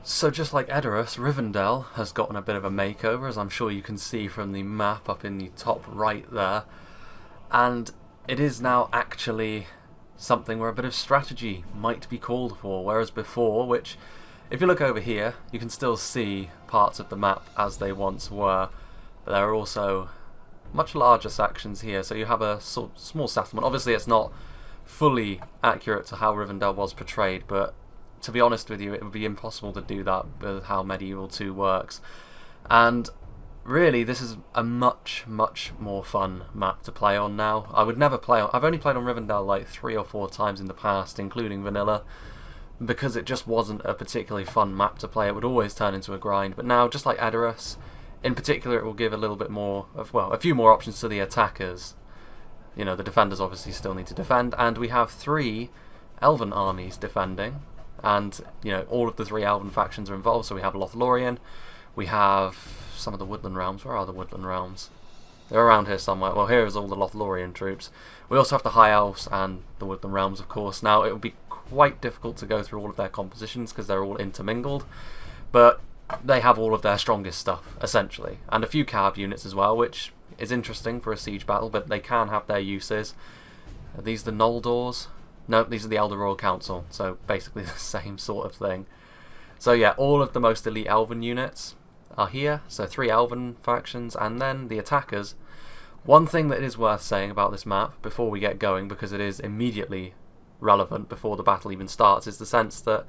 So just like Edoras, Rivendell has gotten a bit of a makeover, as I'm sure you can see from the map up in the top right there. And it is now actually something where a bit of strategy might be called for, whereas before, which, if you look over here, you can still see parts of the map as they once were, but there are also much larger sections here, so you have a sort of small settlement. Obviously it's not fully accurate to how Rivendell was portrayed, but to be honest with you, it would be impossible to do that with how Medieval 2 works. And really, this is a much, much more fun map to play on now. I would never play on... I've only played on Rivendell like 3 or 4 times in the past, including Vanilla, because it just wasn't a particularly fun map to play. It would always turn into a grind. But now, just like Edoras, in particular, it will give a little bit more of, well, a few more options to the attackers. You know, the defenders obviously still need to defend, and we have 3 Elven armies defending. And, you know, all of the 3 Elven factions are involved. So we have Lothlorien, we have some of the Woodland Realms. Where are the Woodland Realms? They're around here somewhere. Well, here is all the Lothlorien troops. We also have the High Elves and the Woodland Realms, of course. Now, it would be quite difficult to go through all of their compositions because they're all intermingled. But they have all of their strongest stuff, essentially. And a few Cav units as well, which is interesting for a siege battle, but they can have their uses. Are these the Noldors? No, these are the Elder Royal Council, so basically the same sort of thing. So yeah, all of the most elite Elven units are here, so 3 Elven factions, and then the attackers. One thing that is worth saying about this map, before we get going, because it is immediately relevant before the battle even starts, is the sense that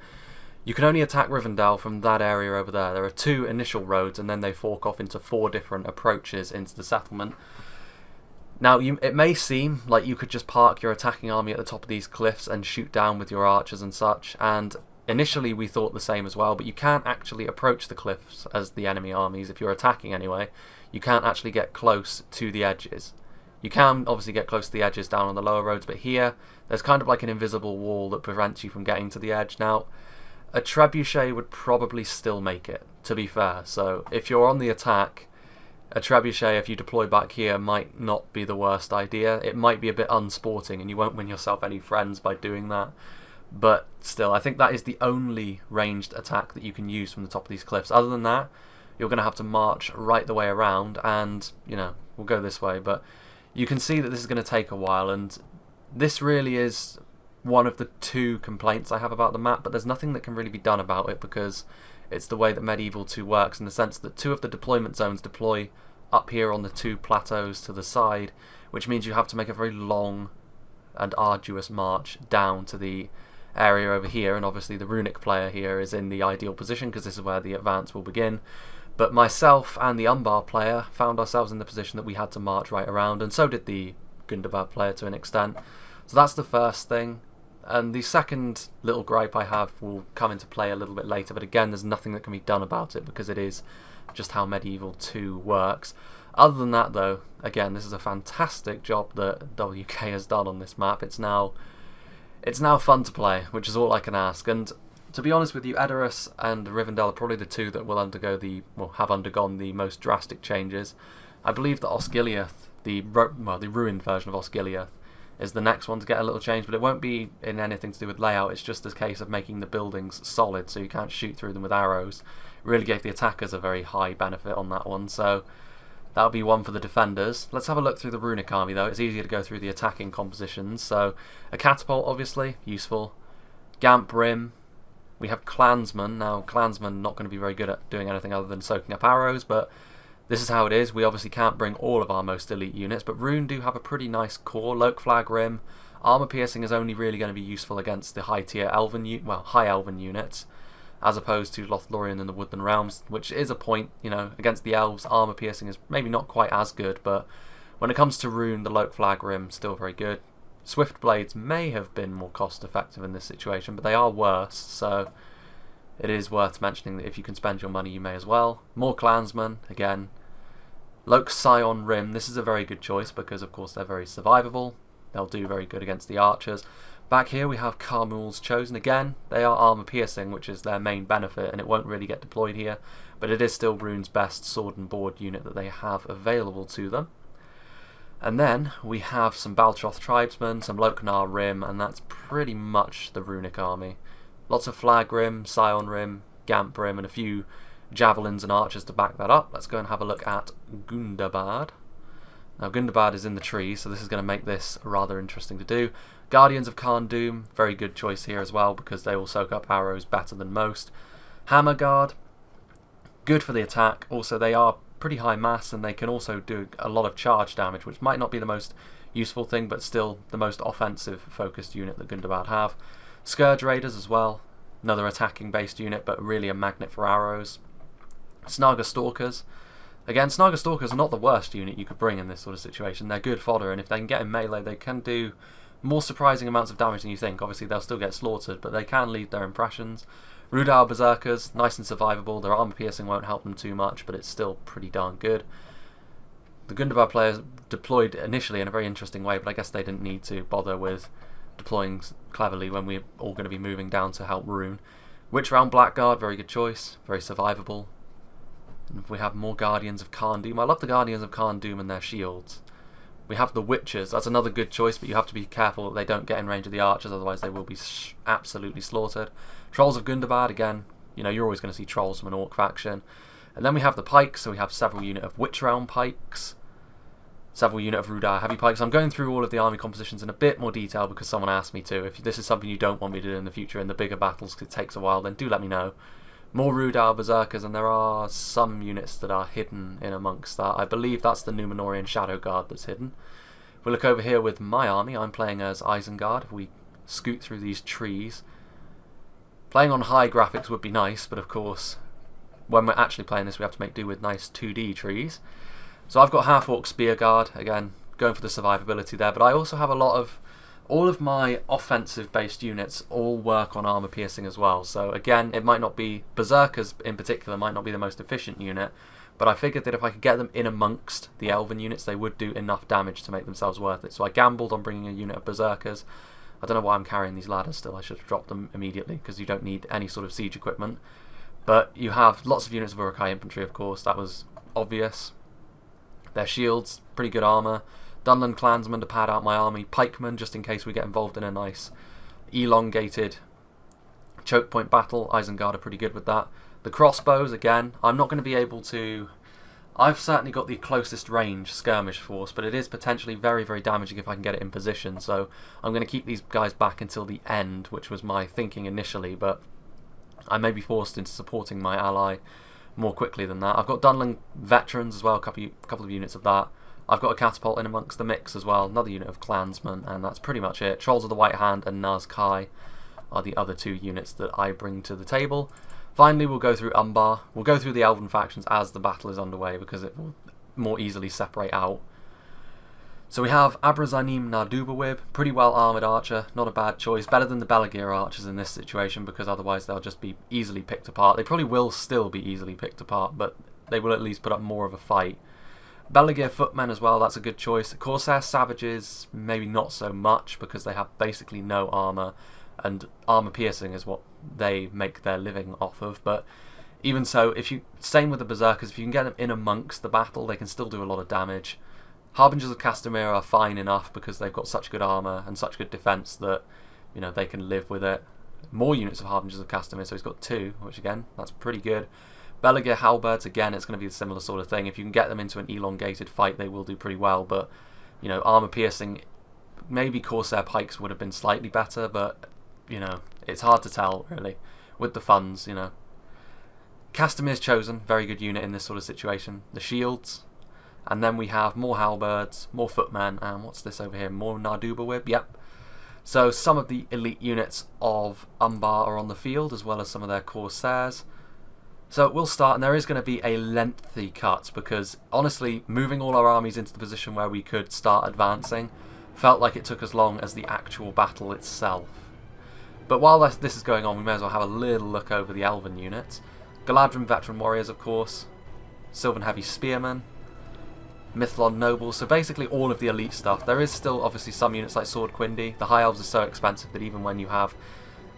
you can only attack Rivendell from that area over there. There are 2 initial roads, and then they fork off into 4 different approaches into the settlement. Now, it may seem like you could just park your attacking army at the top of these cliffs and shoot down with your archers and such, and initially we thought the same as well, but you can't actually approach the cliffs as the enemy armies if you're attacking anyway. You can't actually get close to the edges. You can obviously get close to the edges down on the lower roads, but here there's kind of like an invisible wall that prevents you from getting to the edge. Now, a trebuchet would probably still make it, to be fair, so if you're on the attack, a trebuchet, if you deploy back here, might not be the worst idea. It might be a bit unsporting, and you won't win yourself any friends by doing that. But still, I think that is the only ranged attack that you can use from the top of these cliffs. Other than that, you're going to have to march right the way around, and, you know, we'll go this way. But you can see that this is going to take a while, and this really is one of the 2 complaints I have about the map, but there's nothing that can really be done about it, because it's the way that Medieval 2 works, in the sense that 2 of the deployment zones deploy up here on the 2 plateaus to the side, which means you have to make a very long and arduous march down to the area over here, and obviously the Runic player here is in the ideal position because this is where the advance will begin. But myself and the Unbar player found ourselves in the position that we had to march right around, and so did the Gundabad player to an extent. So that's the first thing. And the second little gripe I have will come into play a little bit later, but again, there's nothing that can be done about it because it is just how Medieval 2 works. Other than that, though, again, this is a fantastic job that WK has done on this map. It's now fun to play, which is all I can ask. And to be honest with you, Edoras and Rivendell are probably the 2 that will have undergone the most drastic changes. I believe that Osgiliath, the ruined version of Osgiliath, is the next one to get a little change, but it won't be in anything to do with layout. It's just a case of making the buildings solid so you can't shoot through them with arrows. It really gave the attackers a very high benefit on that one, so that'll be one for the defenders. Let's have a look through the Runic army, though. It's easier to go through the attacking compositions. So a catapult, obviously, useful. Gamp Rim. We have Clansmen. Now, Clansmen not going to be very good at doing anything other than soaking up arrows, but this is how it is. We obviously can't bring all of our most elite units, but Rune do have a pretty nice core. Loke Flag Rim. Armor Piercing is only really going to be useful against the high-tier high Elven units, as opposed to Lothlorien and the Woodland Realms, which is a point, you know, against the Elves. Armor Piercing is maybe not quite as good, but when it comes to Rune, the Loke Flag Rim, still very good. Swift Blades may have been more cost-effective in this situation, but they are worse, so it is worth mentioning that if you can spend your money, you may as well. More Clansmen, again. Loke Scion Rim, this is a very good choice because, of course, they're very survivable. They'll do very good against the archers. Back here we have Carmul's Chosen again. They are armor piercing, which is their main benefit, and it won't really get deployed here, but it is still Rune's best sword and board unit that they have available to them. And then we have some Baltroth Tribesmen, some Loknar Rim, and that's pretty much the Runic army. Lots of Flag Rim, Scion Rim, Gamp Rim and a few javelins and archers to back that up. Let's go and have a look at Gundabad. Now Gundabad is in the tree, so this is going to make this rather interesting to do. Guardians of Khan Doom, very good choice here as well because they will soak up arrows better than most. Hammer Guard, good for the attack. Also, they are pretty high mass and they can also do a lot of charge damage, which might not be the most useful thing, but still the most offensive focused unit that Gundabad have. Scourge Raiders as well, another attacking based unit, but really a magnet for arrows. Snaga Stalkers. Again, Snaga Stalkers are not the worst unit you could bring in this sort of situation. They're good fodder, and if they can get in melee, they can do more surprising amounts of damage than you think. Obviously, they'll still get slaughtered, but they can leave their impressions. Rudal Berserkers, nice and survivable. Their armor piercing won't help them too much, but it's still pretty darn good. The Gundabad players deployed initially in a very interesting way, but I guess they didn't need to bother with deploying cleverly when we're all going to be moving down to help Rune. Witch Realm Blackguard, very good choice, very survivable. And we have more Guardians of Khan Doom. I love the Guardians of Khan Doom and their shields. We have the Witches, that's another good choice, but you have to be careful that they don't get in range of the archers, otherwise they will be absolutely slaughtered. Trolls of Gundabad, again, you know, you're always going to see trolls from an orc faction. And then we have the pikes, so we have several unit of Witch Realm pikes, several unit of Rudar heavy pikes. I'm going through all of the army compositions in a bit more detail because someone asked me to. If this is something you don't want me to do in the future in the bigger battles because it takes a while, then do let me know. More Rudar Berserkers, and there are some units that are hidden in amongst that. I believe that's the Numenorian Shadow Guard that's hidden. If we look over here with my army, I'm playing as Isengard. If we scoot through these trees, playing on high graphics would be nice, but of course, when we're actually playing this, we have to make do with nice 2D trees. So I've got Half-Orc Spear Guard, again, going for the survivability there, but I also have a lot of, all of my offensive-based units all work on armor piercing as well. So again, it might not be, Berserkers in particular might not be the most efficient unit, but I figured that if I could get them in amongst the Elven units, they would do enough damage to make themselves worth it. So I gambled on bringing a unit of Berserkers. I don't know why I'm carrying these ladders still, I should have dropped them immediately, because you don't need any sort of siege equipment. But you have lots of units of Uruk-hai infantry, of course, that was obvious. Their shields, pretty good armour. Dunland clansmen to pad out my army. Pikemen, just in case we get involved in a nice elongated choke point battle. Isengard are pretty good with that. The crossbows, again, I'm not going to be able to... I've certainly got the closest range skirmish force, but it is potentially very, very damaging if I can get it in position. So I'm going to keep these guys back until the end, which was my thinking initially, but I may be forced into supporting my ally more quickly than that. I've got Dunland veterans as well, a couple of units of that. I've got a catapult in amongst the mix as well, another unit of clansmen, and that's pretty much it. Trolls of the White Hand and Nazkai are the other two units that I bring to the table. Finally, we'll go through Unbar. We'll go through the Elven factions as the battle is underway because it will more easily separate out. So we have Abrazanim Nardubawib, pretty well armoured archer, not a bad choice. Better than the Belagir archers in this situation because otherwise they'll just be easily picked apart. They probably will still be easily picked apart, but they will at least put up more of a fight. Belagir footmen as well, that's a good choice. Corsair savages, maybe not so much because they have basically no armour, and armour piercing is what they make their living off of. But even so, same with the Berserkers, if you can get them in amongst the battle, they can still do a lot of damage. Harbingers of Castamere are fine enough because they've got such good armour and such good defence that, you know, they can live with it. More units of Harbingers of Castamere, so he's got 2, which again, that's pretty good. Belagir Halberds, again, it's going to be a similar sort of thing. If you can get them into an elongated fight, they will do pretty well, but, you know, armour piercing, maybe Corsair Pikes would have been slightly better, but, you know, it's hard to tell, really, with the funds, you know. Castamere's Chosen, very good unit in this sort of situation. The shields, and then we have more Halberds, more Footmen, and what's this over here? More Nardubawib, yep. So some of the elite units of Umbar are on the field, as well as some of their Corsairs. So we'll start, and there is going to be a lengthy cut, because honestly, moving all our armies into the position where we could start advancing felt like it took as long as the actual battle itself. But while this is going on, we may as well have a little look over the Elven units. Galadrim Veteran Warriors, of course. Sylvan Heavy Spearmen. Mithlon Nobles, so basically all of the elite stuff. There is still obviously some units like Sword Quindi. The High Elves are so expensive that even when you have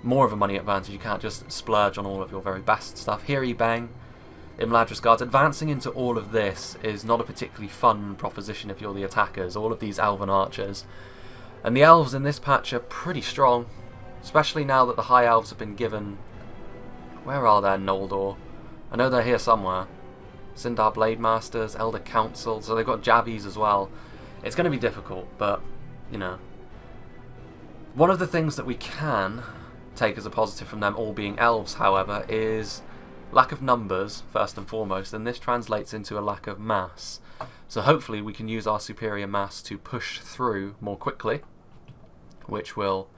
more of a money advantage, you can't just splurge on all of your very best stuff. Hiri Bang, Imladris Guards. Advancing into all of this is not a particularly fun proposition if you're the attackers, all of these Elven archers. And the Elves in this patch are pretty strong, especially now that the High Elves have been given Where are their Noldor? I know they're here somewhere. Sindar Blade Masters, Elder Council, so they've got Javies as well. It's going to be difficult, but, you know. One of the things that we can take as a positive from them all being elves, however, is lack of numbers, first and foremost, and this translates into a lack of mass. So hopefully we can use our superior mass to push through more quickly, which will...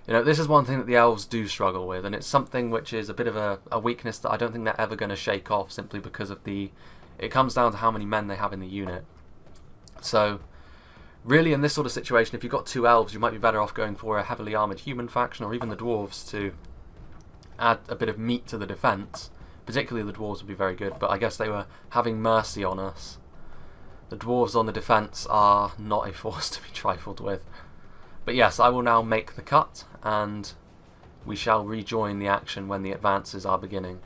You know, this is one thing that the elves do struggle with, and it's something which is a bit of a weakness that I don't think they're ever going to shake off, simply because of the... It comes down to how many men they have in the unit. So, really in this sort of situation, if you've got 2 elves, you might be better off going for a heavily armoured human faction, or even the dwarves, to add a bit of meat to the defence. Particularly the dwarves would be very good, but I guess they were having mercy on us. The dwarves on the defence are not a force to be trifled with. But yes, I will now make the cut, and we shall rejoin the action when the advances are beginning.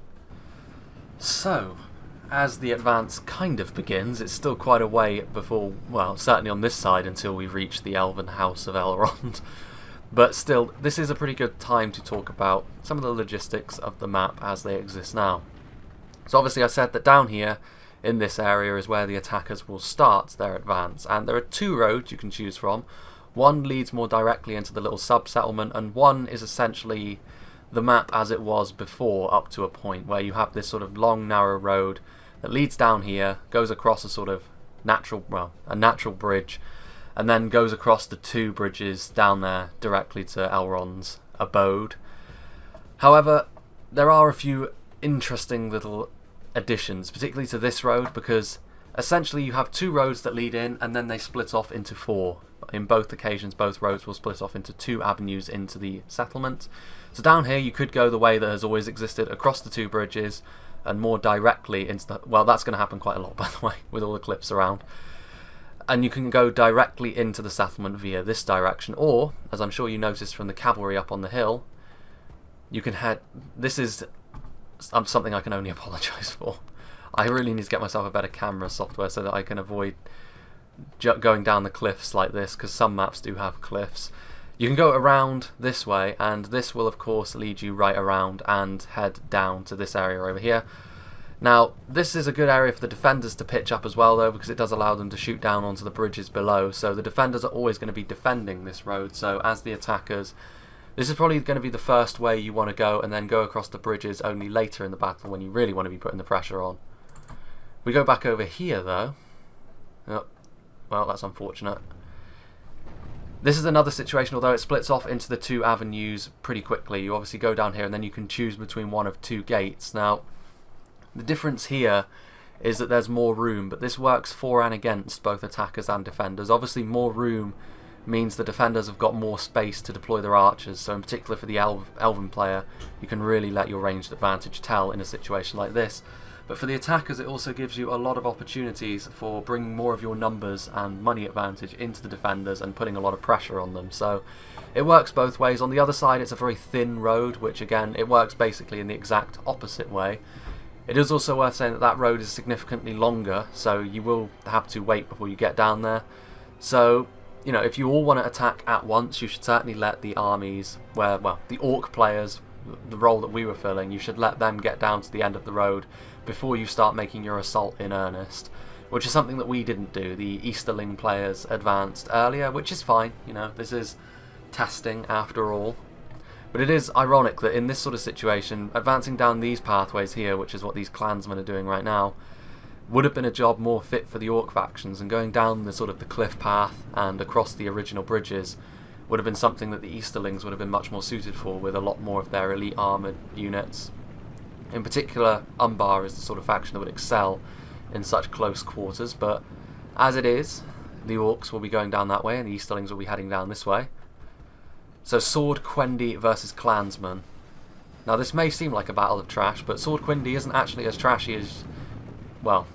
So, as the advance kind of begins, it's still quite a way before, well, certainly on this side until we reach the Elven House of Elrond. But still, this is a pretty good time to talk about some of the logistics of the map as they exist now. So obviously I said that down here, in this area, is where the attackers will start their advance, and there are 2 roads you can choose from. One leads more directly into the little sub-settlement, and one is essentially the map as it was before, up to a point where you have this sort of long, narrow road that leads down here, goes across a sort of natural, well, a natural bridge, and then goes across the 2 bridges down there directly to Elrond's abode. However, there are a few interesting little additions, particularly to this road, because essentially you have 2 roads that lead in, and then they split off into 4. In both occasions, both roads will split off into 2 avenues into the settlement. So down here you could go the way that has always existed, across the 2 bridges, and more directly into the... Well, that's going to happen quite a lot, by the way, with all the cliffs around. And you can go directly into the settlement via this direction, or, as I'm sure you noticed from the cavalry up on the hill, you can head... This is something I can only apologise for. I really need to get myself a better camera software so that I can avoid going down the cliffs like this, because some maps do have cliffs. You can go around this way, and this will of course lead you right around and head down to this area over here. Now this is a good area for the defenders to pitch up as well though, because it does allow them to shoot down onto the bridges below, so the defenders are always going to be defending this road. So as the attackers, this is probably going to be the first way you want to go, and then go across the bridges only later in the battle when you really want to be putting the pressure on. We go back over here though. Oh, well, that's unfortunate. This is another situation, although it splits off into the 2 avenues pretty quickly. You obviously go down here and then you can choose between one of 2 gates. Now, the difference here is that there's more room, but this works for and against both attackers and defenders. Obviously, more room means the defenders have got more space to deploy their archers, so in particular for the Elven player, you can really let your ranged advantage tell in a situation like this. But for the attackers, it also gives you a lot of opportunities for bringing more of your numbers and money advantage into the defenders and putting a lot of pressure on them. So it works both ways. On the other side, it's a very thin road, which again, it works basically in the exact opposite way. It is also worth saying that that road is significantly longer, so you will have to wait before you get down there. So, you know, if you all want to attack at once, you should certainly let the armies, well, the orc players, the role that we were filling, you should let them get down to the end of the road before you start making your assault in earnest, which is something that we didn't do. The Easterling players advanced earlier, which is fine, you know, this is testing after all. But it is ironic that in this sort of situation, advancing down these pathways here, which is what these clansmen are doing right now, would have been a job more fit for the orc factions, and going down the sort of the cliff path and across the original bridges would have been something that the Easterlings would have been much more suited for, with a lot more of their elite armoured units. In particular, Unbar is the sort of faction that would excel in such close quarters, but as it is, the orcs will be going down that way and the Easterlings will be heading down this way. So Sword Quindi versus Clansmen. Now this may seem like a battle of trash, but Sword Quindi isn't actually as trashy as, well,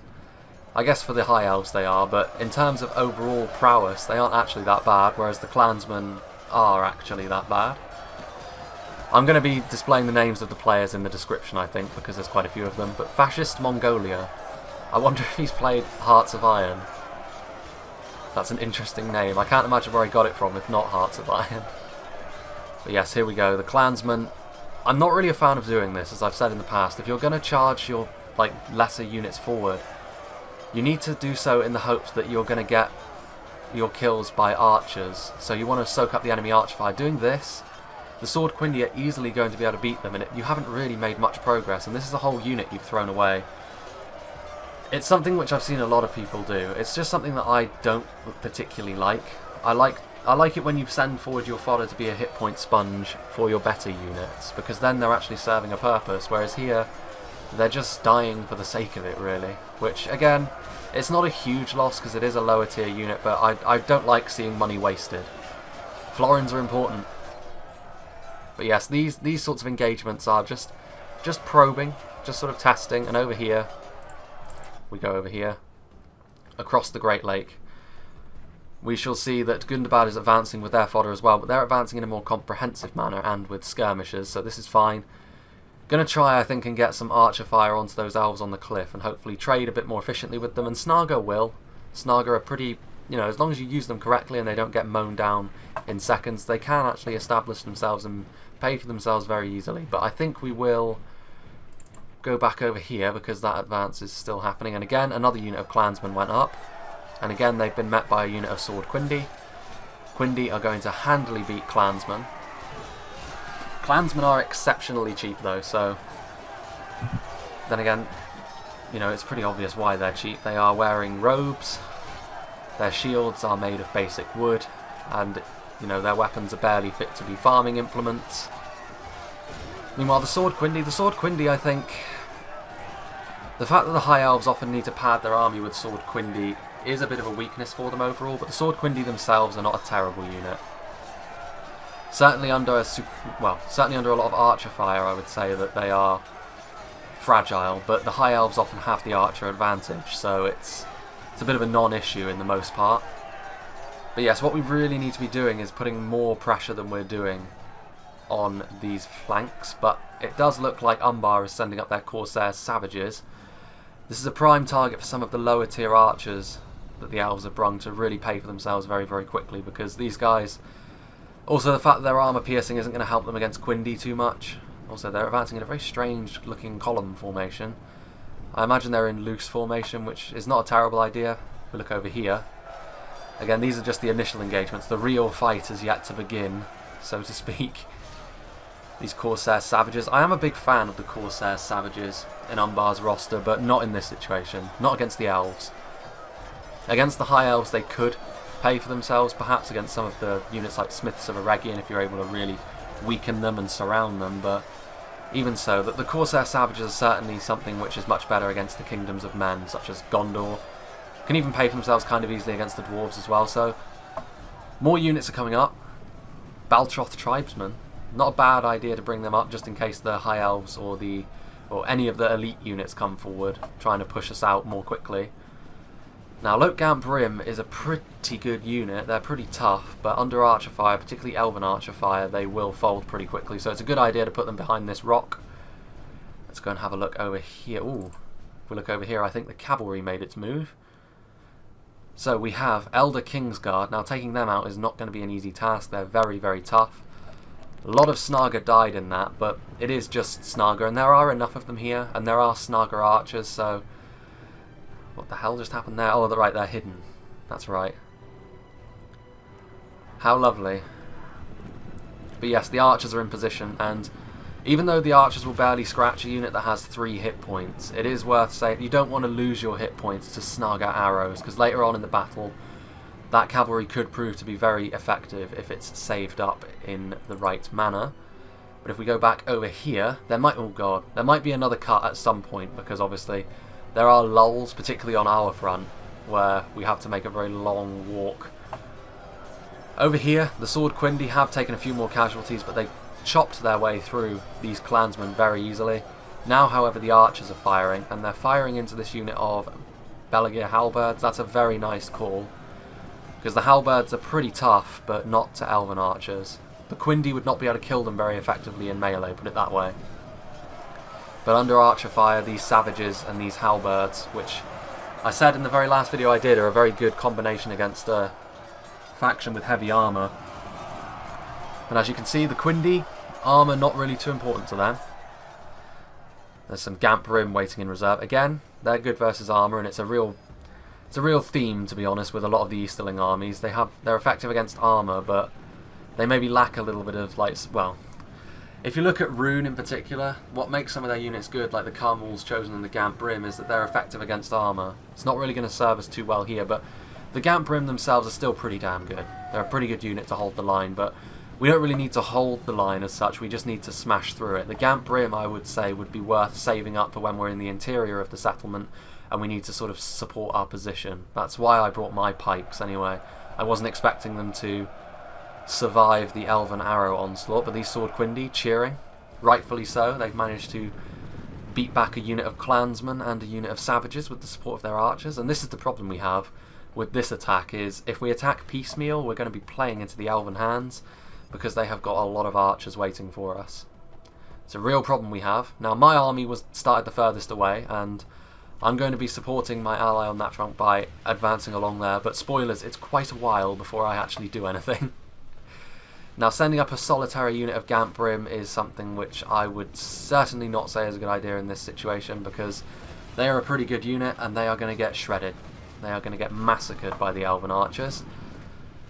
I guess for the High Elves they are, but in terms of overall prowess, they aren't actually that bad, whereas the Clansmen are actually that bad. I'm going to be displaying the names of the players in the description, I think, because there's quite a few of them, but Fascist Mongolia. I wonder if he's played Hearts of Iron. That's an interesting name. I can't imagine where I got it from, if not Hearts of Iron. But yes, here we go. The Clansmen I'm not really a fan of doing this, as I've said in the past. If you're going to charge your like lesser units forward, you need to do so in the hopes that you're going to get your kills by archers. So you want to soak up the enemy archer fire. Doing this, the Sword Quindi are easily going to be able to beat them, and you haven't really made much progress, and this is a whole unit you've thrown away. It's something which I've seen a lot of people do. It's just something that I don't particularly like. I like it when you send forward your fodder to be a hit point sponge for your better units, because then they're actually serving a purpose, whereas here they're just dying for the sake of it, really. Which, again, it's not a huge loss because it is a lower tier unit, but I don't like seeing money wasted. Florins are important. But yes, these sorts of engagements are just probing, just sort of testing, and over here, we go over here, across the Great Lake. We shall see that Gundabad is advancing with their fodder as well, but they're advancing in a more comprehensive manner and with skirmishers, so this is fine. Gonna try, I think, and get some archer fire onto those elves on the cliff and hopefully trade a bit more efficiently with them, and Snarga will. Snarga are pretty, you know, as long as you use them correctly and they don't get mown down in seconds, they can actually establish themselves and pay for themselves very easily. But I think we will go back over here because that advance is still happening, and again another unit of clansmen went up, and again they've been met by a unit of sword Quindi. Quindi are going to handily beat clansmen. Clansmen are exceptionally cheap though, so then again, you know, it's pretty obvious why they're cheap. They are wearing robes, their shields are made of basic wood, and you know, their weapons are barely fit to be farming implements. Meanwhile, the Sword Quindi, I think, the fact that the High Elves often need to pad their army with Sword Quindi is a bit of a weakness for them overall, but the Sword Quindi themselves are not a terrible unit. Certainly under a lot of archer fire, I would say that they are fragile, but the High Elves often have the archer advantage, so it's a bit of a non-issue in the most part. But yes, what we really need to be doing is putting more pressure than we're doing on these flanks, but it does look like Unbar is sending up their Corsair Savages. This is a prime target for some of the lower tier archers that the elves have brung to really pay for themselves very, very quickly, because these guys, also the fact that their armour piercing isn't going to help them against Quindi too much. Also, they're advancing in a very strange looking column formation. I imagine they're in loose formation, which is not a terrible idea. We look over here. Again, these are just the initial engagements. The real fight is yet to begin, so to speak. These Corsair Savages. I am a big fan of the Corsair Savages in Umbar's roster, but not in this situation. Not against the Elves. Against the High Elves, they could pay for themselves, perhaps against some of the units like Smiths of Eregion, if you're able to really weaken them and surround them, but even so, the Corsair Savages are certainly something which is much better against the Kingdoms of Men, such as Gondor. Can even pay for themselves kind of easily against the Dwarves as well, so more units are coming up. Baltroth Tribesmen. Not a bad idea to bring them up just in case the High Elves or any of the elite units come forward, trying to push us out more quickly. Now, Loke Gamp Rim is a pretty good unit. They're pretty tough, but under archer fire, particularly Elven archer fire, they will fold pretty quickly, so it's a good idea to put them behind this rock. Let's go and have a look over here. Ooh, if we look over here, I think the cavalry made its move. So we have Elder Kingsguard. Now, taking them out is not going to be an easy task. They're very, very tough. A lot of Snarga died in that, but it is just Snarga, and there are enough of them here, and there are Snarga archers, so what the hell just happened there? Oh, right, they're hidden. That's right. How lovely. But yes, the archers are in position, and even though the archers will barely scratch a unit that has 3 hit points, it is worth saying you don't want to lose your hit points to Snarga arrows, because later on in the battle, that cavalry could prove to be very effective if it's saved up in the right manner. But if we go back over here, there might be another cut at some point, because obviously there are lulls, particularly on our front, where we have to make a very long walk. Over here, the Sword Quindi have taken a few more casualties, but they chopped their way through these clansmen very easily. Now, however, the archers are firing, and they're firing into this unit of Belagir halberds. That's a very nice call, because the halberds are pretty tough, but not to elven archers. The Quindi would not be able to kill them very effectively in melee, put it that way. But under archer fire, these savages and these halberds, which I said in the very last video I did, are a very good combination against a faction with heavy armour. And as you can see, the Quindi Armour not really too important to them. There's some Gamp Rim waiting in reserve. Again, they're good versus armour, and it's a real theme, to be honest, with a lot of the Easterling armies. They're effective against armour, but they maybe lack a little bit of, like, well, if you look at Rune in particular, what makes some of their units good, like the Carmel's Chosen and the Gamp Rim, is that they're effective against armour. It's not really going to serve us too well here, but the Gamp Rim themselves are still pretty damn good. They're a pretty good unit to hold the line, but we don't really need to hold the line as such, we just need to smash through it. The Gamp Rim, I would say, would be worth saving up for when we're in the interior of the settlement and we need to sort of support our position. That's why I brought my pikes anyway. I wasn't expecting them to survive the Elven arrow onslaught, but these Sword Quindi cheering, rightfully so. They've managed to beat back a unit of clansmen and a unit of savages with the support of their archers, and this is the problem we have with this attack, is if we attack piecemeal, we're going to be playing into the Elven hands, because they have got a lot of archers waiting for us. It's a real problem we have. Now, my army was started the furthest away, and I'm going to be supporting my ally on that front by advancing along there, but spoilers, it's quite a while before I actually do anything. Now, sending up a solitary unit of Gamp Rim is something which I would certainly not say is a good idea in this situation, because they are a pretty good unit, and they are going to get shredded. They are going to get massacred by the Elven archers.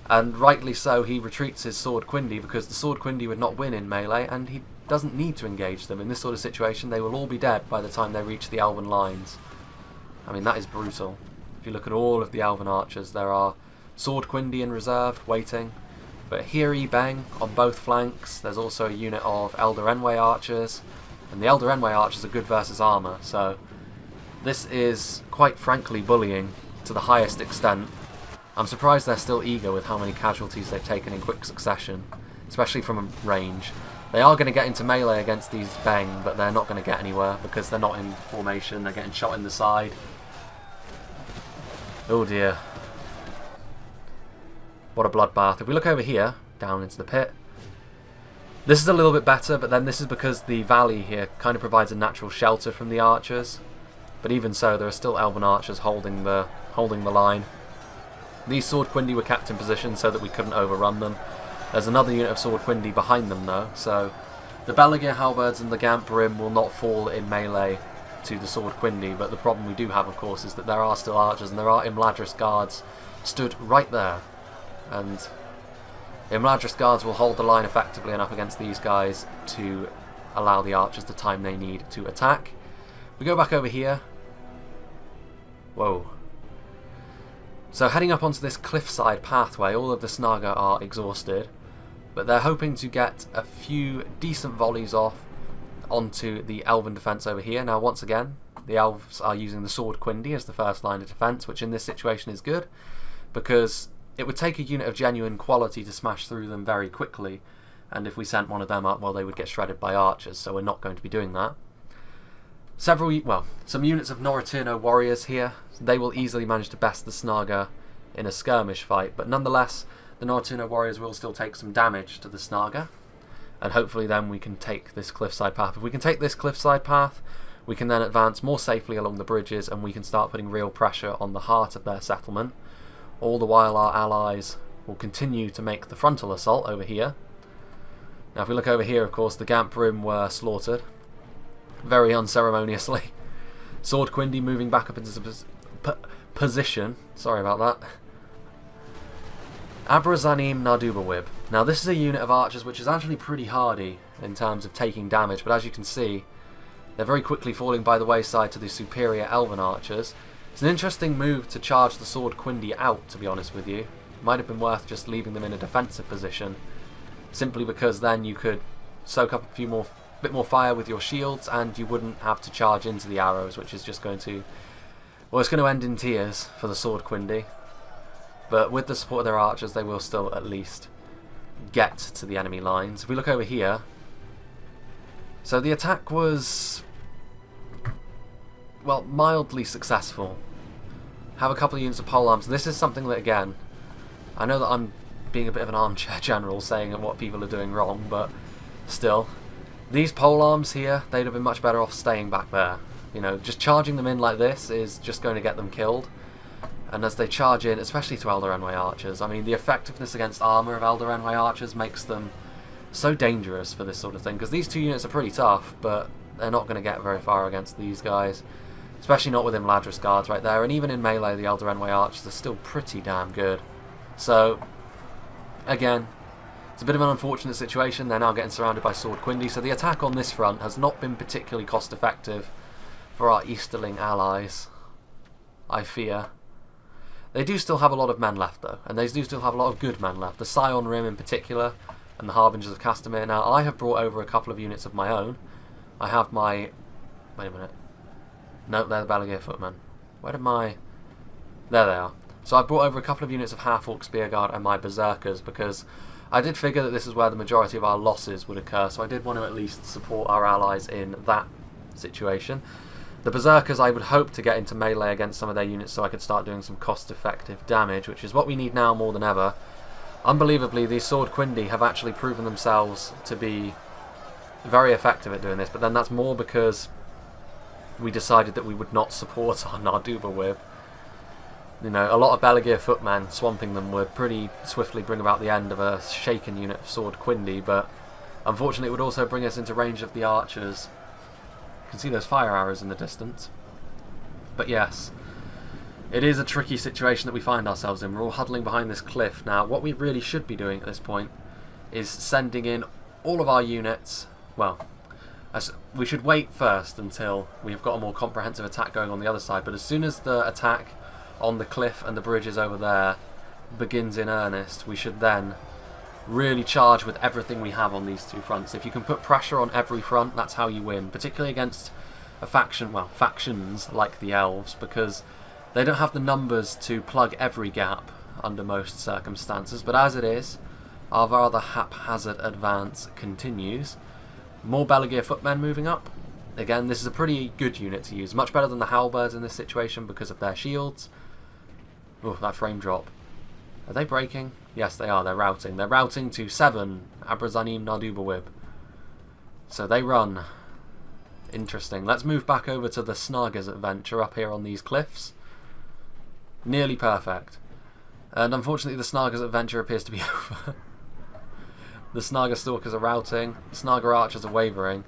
And rightly so, he retreats his Sword Quindi, because the Sword Quindi would not win in melee, and he doesn't need to engage them. In this sort of situation, they will all be dead by the time they reach the Elven lines. I mean, that is brutal. If you look at all of the Elven archers, there are Sword Quindi in reserve, waiting. But here bang on both flanks. There's also a unit of Elder Enway archers, and the Elder Enway archers are good versus armour, so this is, quite frankly, bullying to the highest extent. I'm surprised they're still eager with how many casualties they've taken in quick succession, especially from range. They are going to get into melee against these Beng, but they're not going to get anywhere because they're not in formation, they're getting shot in the side. Oh dear. What a bloodbath. If we look over here, down into the pit, this is a little bit better, but then this is because the valley here kind of provides a natural shelter from the archers. But even so, there are still Elven archers holding the line. These Sword Quindi were kept in position so that we couldn't overrun them. There's another unit of Sword Quindi behind them though, so the Belagir Halberds and the Gamp Rim will not fall in melee to the Sword Quindi, but the problem we do have, of course, is that there are still archers, and there are Imladris guards stood right there. And Imladris guards will hold the line effectively enough against these guys to allow the archers the time they need to attack. We go back over here. Whoa. So heading up onto this cliffside pathway, all of the Snaga are exhausted, but they're hoping to get a few decent volleys off onto the Elven defence over here. Now once again, the Elves are using the Sword Quindi as the first line of defence, which in this situation is good, because it would take a unit of genuine quality to smash through them very quickly, and if we sent one of them up, well, they would get shredded by archers, so we're not going to be doing that. Some units of Noraturno warriors here. They will easily manage to best the Snaga in a skirmish fight, but nonetheless, the Noraturno warriors will still take some damage to the Snaga, and hopefully then we can take this cliffside path. If we can take this cliffside path, we can then advance more safely along the bridges, and we can start putting real pressure on the heart of their settlement. All the while our allies will continue to make the frontal assault over here. Now if we look over here, of course, the Gamp Rim were slaughtered very unceremoniously. Sword Quindi moving back up into position. Sorry about that. Abrazanim Nardubawib. Now this is a unit of archers which is actually pretty hardy in terms of taking damage, but as you can see, they're very quickly falling by the wayside to the superior Elven archers. It's an interesting move to charge the Sword Quindi out, to be honest with you. It might have been worth just leaving them in a defensive position, simply because then you could soak up a bit more fire with your shields, and you wouldn't have to charge into the arrows, which is just going to, well, it's going to end in tears for the Sword Quindi. But with the support of their archers, they will still at least get to the enemy lines. If we look over here, so the attack was, well, mildly successful. Have a couple of units of polearms. This is something that, again, I know that I'm being a bit of an armchair general saying what people are doing wrong, but still, these polearms here, they'd have been much better off staying back there. You know, just charging them in like this is just going to get them killed. And as they charge in, especially to Elder Enway archers, I mean, the effectiveness against armour of Elder Enway archers makes them so dangerous for this sort of thing, because these two units are pretty tough, but they're not going to get very far against these guys. Especially not with Imladris guards right there, and even in melee the Elder Enway archers are still pretty damn good. So, again, it's a bit of an unfortunate situation. They're now getting surrounded by Sword Quindi, so the attack on this front has not been particularly cost effective for our Easterling allies, I fear. They do still have a lot of men left though, and they do still have a lot of good men left. The Scion Rim in particular, and the Harbingers of Castamere. Now, I have brought over a couple of units of my own. I have my... wait a minute. No, they're the Balaguer Footmen. Where did my... there they are. So I brought over a couple of units of Half-Orc Spearguard and my Berserkers, because I did figure that this is where the majority of our losses would occur, so I did want to at least support our allies in that situation. The Berserkers I would hope to get into melee against some of their units so I could start doing some cost-effective damage, which is what we need now more than ever. Unbelievably, these Sword Quindi have actually proven themselves to be very effective at doing this, but then that's more because we decided that we would not support our Narduba Whip. You know, a lot of Balaguer footmen swamping them would pretty swiftly bring about the end of a shaken unit of Sword Quindi, but unfortunately it would also bring us into range of the archers. You can see those fire arrows in the distance. But yes, it is a tricky situation that we find ourselves in. We're all huddling behind this cliff. Now, what we really should be doing at this point is sending in all of our units. Well, we should wait first until we've got a more comprehensive attack going on the other side, but as soon as the attack on the cliff and the bridges over there begins in earnest, we should then really charge with everything we have on these two fronts. If you can put pressure on every front, that's how you win, particularly against a faction, well, factions like the Elves, because they don't have the numbers to plug every gap under most circumstances, but as it is, our rather haphazard advance continues. More Balaguer footmen moving up. Again, this is a pretty good unit to use, much better than the Halberds in this situation because of their shields. Oh, that frame drop. Are they breaking? Yes, they are. They're routing. They're routing to 7 Abrazanim Narduba Whip. So they run. Interesting. Let's move back over to the Snaggers adventure up here on these cliffs. Nearly perfect. And unfortunately the Snaggers adventure appears to be over. The Snagger Stalkers are routing. The Snagger Archers are wavering.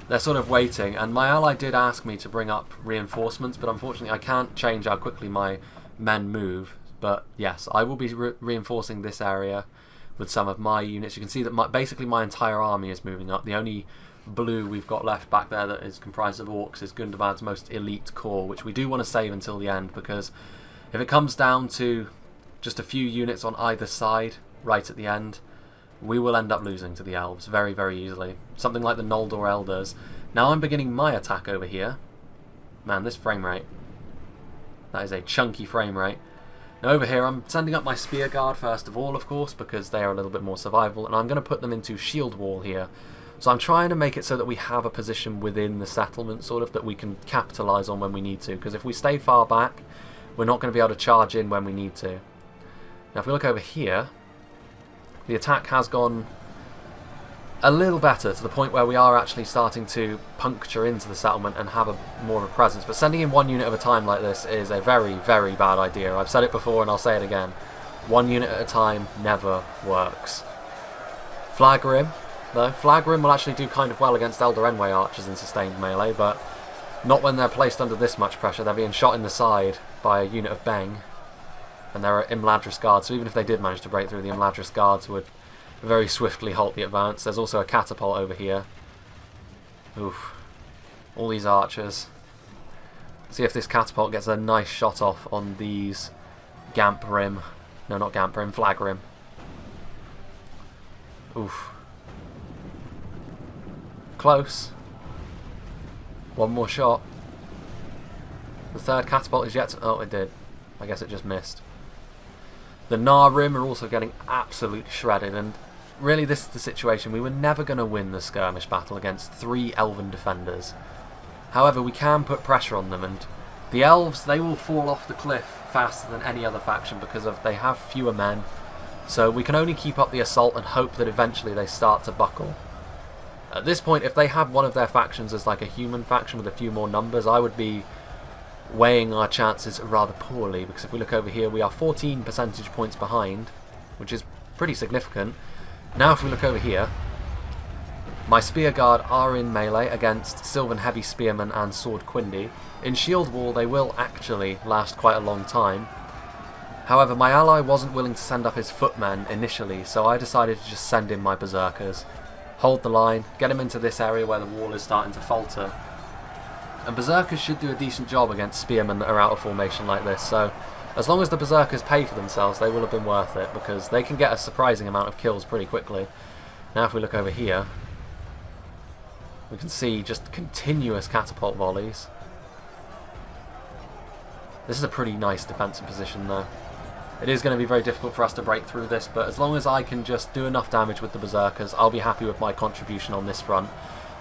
They're sort of waiting, and my ally did ask me to bring up reinforcements, but unfortunately I can't change how quickly my men move. But yes, I will be reinforcing this area with some of my units. You can see that basically my entire army is moving up. The only blue we've got left back there that is comprised of orcs is Gundabad's most elite corps, which we do want to save until the end, because if it comes down to just a few units on either side right at the end, we will end up losing to the Elves very, very easily. Something like the Noldor Elders. Now I'm beginning my attack over here. Man, this frame rate. That is a chunky frame rate. Now over here I'm sending up my Spear Guard first of all, of course, because they are a little bit more survivable, and I'm going to put them into shield wall here. So I'm trying to make it so that we have a position within the settlement, sort of, that we can capitalise on when we need to, because if we stay far back, we're not going to be able to charge in when we need to. Now if we look over here, the attack has gone a little better, to the point where we are actually starting to puncture into the settlement and have more of a presence. But sending in one unit at a time like this is a very, very bad idea. I've said it before and I'll say it again. One unit at a time never works. Flag Rim, though. Flag Rim will actually do kind of well against Elder Enway archers in sustained melee, but not when they're placed under this much pressure. They're being shot in the side by a unit of Beng. And there are Imladris guards, so even if they did manage to break through, the Imladris guards would very swiftly halt the advance. There's also a catapult over here. Oof. All these archers. See if this catapult gets a nice shot off on these Gamp Rim. No, not Gamp Rim, Flag Rim. Oof. Close. One more shot. The third catapult is yet to... oh, it did. I guess it just missed. The Nar Rim are also getting absolutely shredded, and really this is the situation. We were never going to win the skirmish battle against 3 Elven defenders. However, we can put pressure on them, and the Elves, they will fall off the cliff faster than any other faction because they have fewer men. So we can only keep up the assault and hope that eventually they start to buckle. At this point, if they had one of their factions as like a human faction with a few more numbers, I would be weighing our chances rather poorly, because if we look over here, we are 14 percentage points behind, which is pretty significant. Now if we look over here, My Spear Guard are in melee against Sylvan Heavy Spearmen and Sword Quindi. In Shield Wall they will actually last quite a long time. However, my ally wasn't willing to send up his footmen initially, so I decided to just send in my Berserkers. Hold the line, get him into this area where the wall is starting to falter. And Berserkers should do a decent job against Spearmen that are out of formation like this, so as long as the Berserkers pay for themselves, they will have been worth it, because they can get a surprising amount of kills pretty quickly. Now if we look over here, we can see just continuous catapult volleys. This is a pretty nice defensive position though. It is going to be very difficult for us to break through this, but as long as I can just do enough damage with the Berserkers, I'll be happy with my contribution on this front.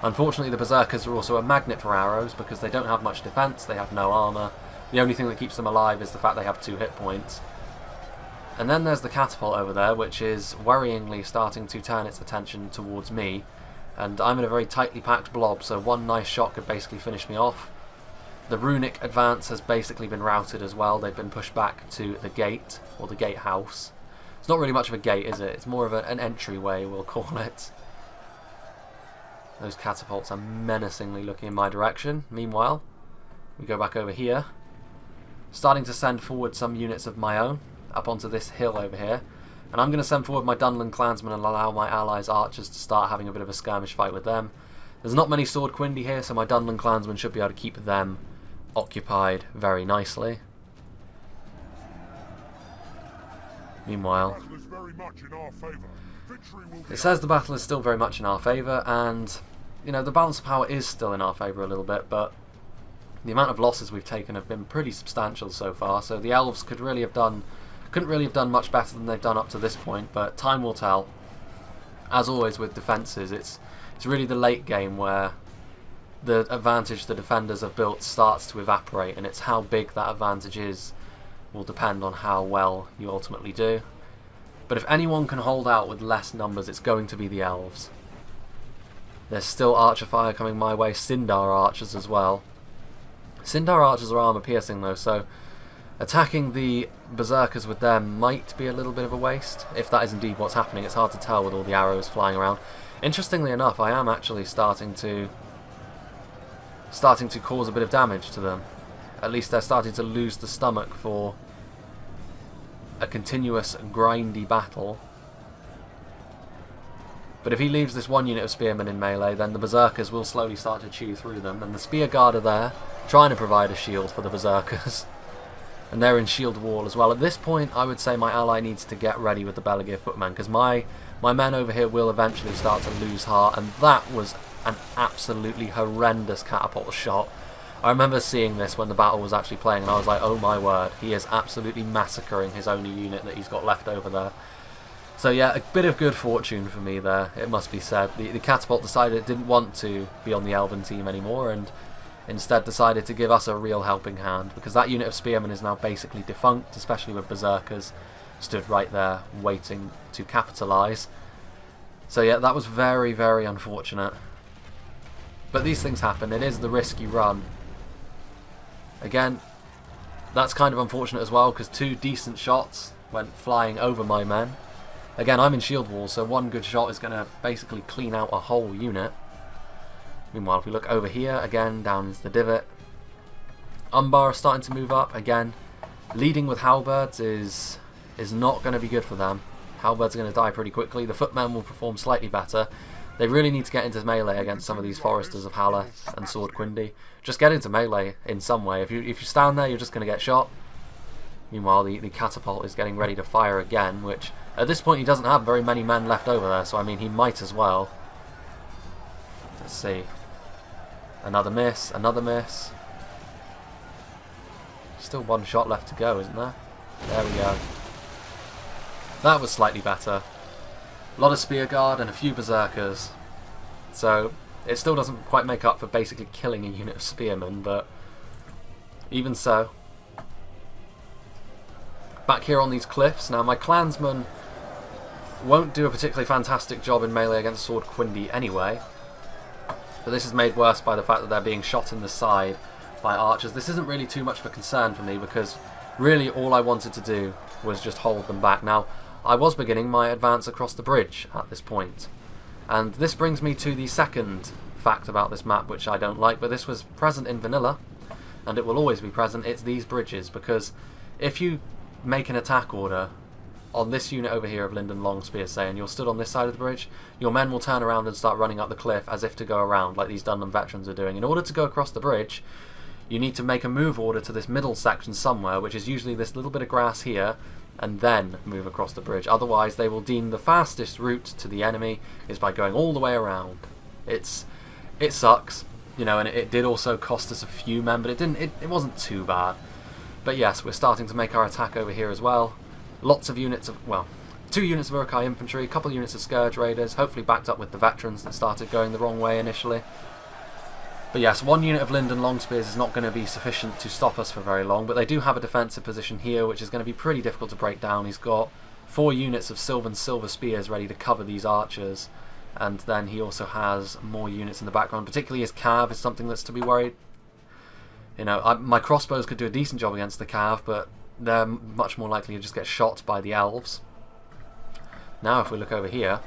Unfortunately, the Berserkers are also a magnet for arrows because they don't have much defense, they have no armor. The only thing that keeps them alive is the fact they have 2 hit points. And then there's the catapult over there, which is worryingly starting to turn its attention towards me. And I'm in a very tightly packed blob, so one nice shot could basically finish me off. The Runic advance has basically been routed as well. They've been pushed back to the gate, or the gatehouse. It's not really much of a gate, is it? It's more of an entryway, we'll call it. Those catapults are menacingly looking in my direction. Meanwhile, we go back over here. Starting to send forward some units of my own up onto this hill over here. And I'm going to send forward my Dunland Clansmen and allow my allies' archers to start having a bit of a skirmish fight with them. There's not many Sword Quindi here, so my Dunland Clansmen should be able to keep them occupied very nicely. Meanwhile, it says the battle is still very much in our favour, and you know, the balance of power is still in our favour a little bit, but the amount of losses we've taken have been pretty substantial so far, so the Elves couldn't really have done much better than they've done up to this point, but time will tell. As always with defences, it's really the late game where the advantage the defenders have built starts to evaporate, and it's how big that advantage is will depend on how well you ultimately do. But if anyone can hold out with less numbers, it's going to be the Elves. There's still Archer Fire coming my way, Sindar Archers as well. Sindar Archers are armour piercing though, so attacking the Berserkers with them might be a little bit of a waste, if that is indeed what's happening. It's hard to tell with all the arrows flying around. Interestingly enough, I am actually starting to cause a bit of damage to them. At least they're starting to lose the stomach for a continuous grindy battle. But if he leaves this one unit of spearmen in melee, then the Berserkers will slowly start to chew through them, and the Spear Guard are there, trying to provide a shield for the Berserkers. And they're in shield wall as well. At this point, I would say my ally needs to get ready with the Beligir footmen, because my men over here will eventually start to lose heart, and that was an absolutely horrendous catapult shot. I remember seeing this when the battle was actually playing, and I was like, oh my word, he is absolutely massacring his only unit that he's got left over there. So yeah, a bit of good fortune for me there, it must be said. The catapult decided it didn't want to be on the Elven team anymore, and instead decided to give us a real helping hand, because that unit of spearmen is now basically defunct, especially with Berserkers stood right there waiting to capitalise. So yeah, that was very, very unfortunate. But these things happen, it is the risk you run. Again, that's kind of unfortunate as well, because 2 decent shots went flying over my men. Again, I'm in shield wall, so one good shot is going to basically clean out a whole unit. Meanwhile, if we look over here, again, down into the divot. Unbar are starting to move up, again. Leading with halberds is not going to be good for them. Halberds are going to die pretty quickly. The footmen will perform slightly better. They really need to get into melee against some of these foresters of Haleth and Sword Quindi. Just get into melee in some way. If you stand there, you're just going to get shot. Meanwhile, the catapult is getting ready to fire again, which at this point he doesn't have very many men left over there, so I mean he might as well. Let's see. Another miss, another miss. Still one shot left to go, isn't there? There we go. That was slightly better. A lot of Spear Guard and a few Berserkers. So it still doesn't quite make up for basically killing a unit of spearmen, but even so. Back here on these cliffs. Now my clansmen won't do a particularly fantastic job in melee against Sword Quindi anyway. But this is made worse by the fact that they're being shot in the side by archers. This isn't really too much of a concern for me, because really all I wanted to do was just hold them back. Now, I was beginning my advance across the bridge at this point. And this brings me to the second fact about this map, which I don't like, but this was present in vanilla, and it will always be present. It's these bridges, because if you make an attack order on this unit over here of Linden Longspear, say, and you're stood on this side of the bridge, your men will turn around and start running up the cliff as if to go around, like these Dunham veterans are doing. In order to go across the bridge, you need to make a move order to this middle section somewhere, which is usually this little bit of grass here, and then move across the bridge. Otherwise, they will deem the fastest route to the enemy is by going all the way around. It sucks, you know, and it did also cost us a few men, but it wasn't too bad. But yes, we're starting to make our attack over here as well. Lots of units of, well, 2 units of Uruk-hai infantry, a couple of units of Scourge Raiders, hopefully backed up with the veterans that started going the wrong way initially. But yes, 1 unit of Linden Longspears is not going to be sufficient to stop us for very long, but they do have a defensive position here, which is going to be pretty difficult to break down. He's got 4 units of Sylvan Silver Spears ready to cover these archers, and then he also has more units in the background. Particularly his Cav is something that's to be worried. You know, my crossbows could do a decent job against the Cav, but they're much more likely to just get shot by the Elves. Now if we look over here,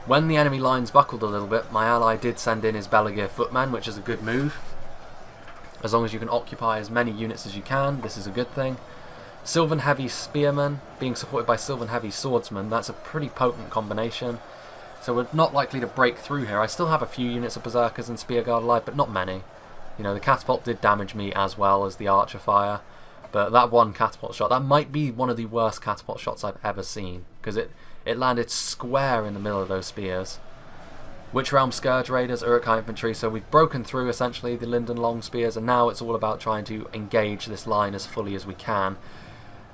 when the enemy lines buckled a little bit, my ally did send in his Belagir footmen, which is a good move. As long as you can occupy as many units as you can, this is a good thing. Sylvan Heavy Spearmen being supported by Sylvan Heavy Swordsmen, that's a pretty potent combination. So we're not likely to break through here. I still have a few units of Berserkers and Spearguard alive, but not many. You know, the catapult did damage me as well as the archer fire. But that one catapult shot, that might be one of the worst catapult shots I've ever seen, because it landed square in the middle of those spears. Witch Realm Scourge Raiders, Uruk-hai infantry, so we've broken through essentially the Linden Long Spears, and now it's all about trying to engage this line as fully as we can.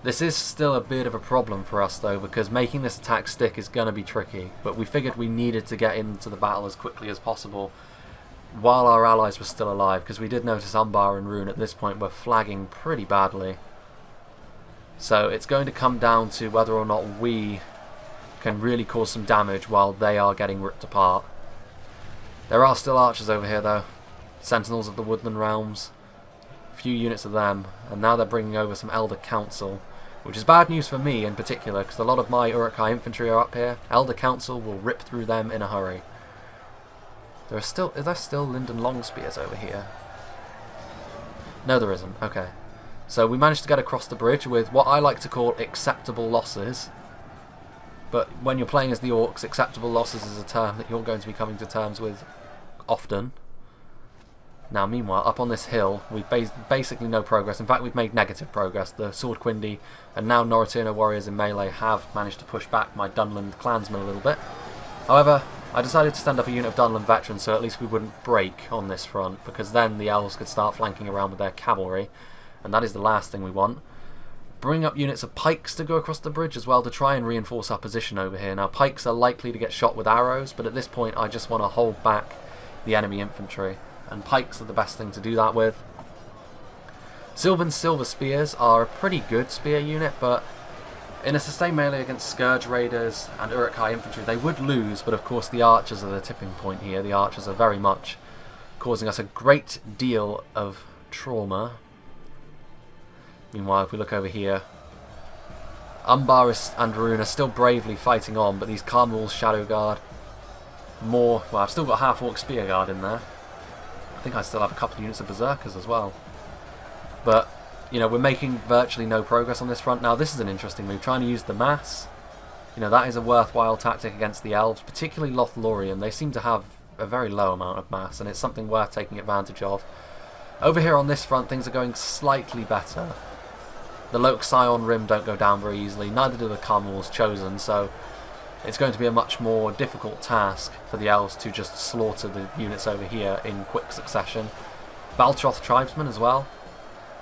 This is still a bit of a problem for us though, because making this attack stick is going to be tricky, but we figured we needed to get into the battle as quickly as possible while our allies were still alive, because we did notice Unbar and Rune at this point were flagging pretty badly. So it's going to come down to whether or not we can really cause some damage while they are getting ripped apart. There are still archers over here though, Sentinels of the Woodland Realms, a few units of them, and now they're bringing over some Elder Council, which is bad news for me in particular, because a lot of my Uruk-hai infantry are up here. Elder Council will rip through them in a hurry. Is there still Linden Longspears over here? No, there isn't. Okay. So we managed to get across the bridge with what I like to call acceptable losses. But when you're playing as the Orcs, acceptable losses is a term that you're going to be coming to terms with often. Now, meanwhile, up on this hill, we've basically no progress. In fact, we've made negative progress. The Sword Quindi and now Noraturna warriors in melee have managed to push back my Dunland clansmen a little bit. However, I decided to stand up a unit of Dunland veterans so at least we wouldn't break on this front, because then the Elves could start flanking around with their cavalry, and that is the last thing we want. Bring up units of pikes to go across the bridge as well to try and reinforce our position over here. Now, pikes are likely to get shot with arrows, but at this point I just want to hold back the enemy infantry, and pikes are the best thing to do that with. Sylvan Silver Spears are a pretty good spear unit, but in a sustained melee against Scourge Raiders and Uruk-hai infantry, they would lose, but of course the archers are the tipping point here. The archers are very much causing us a great deal of trauma. Meanwhile, if we look over here, Unbar and Rune are still bravely fighting on, but these Carmel's Shadow Guard, well, I've still got half-orc Spear Guard in there. I think I still have a couple of units of Berserkers as well. But, you know, we're making virtually no progress on this front. Now, this is an interesting move, trying to use the mass. You know, that is a worthwhile tactic against the Elves, particularly Lothlorien. They seem to have a very low amount of mass, and it's something worth taking advantage of. Over here on this front, things are going slightly better. The Loke Scion Rim don't go down very easily, neither do the Carmel's Chosen, so it's going to be a much more difficult task for the Elves to just slaughter the units over here in quick succession. Baltroth Tribesmen as well,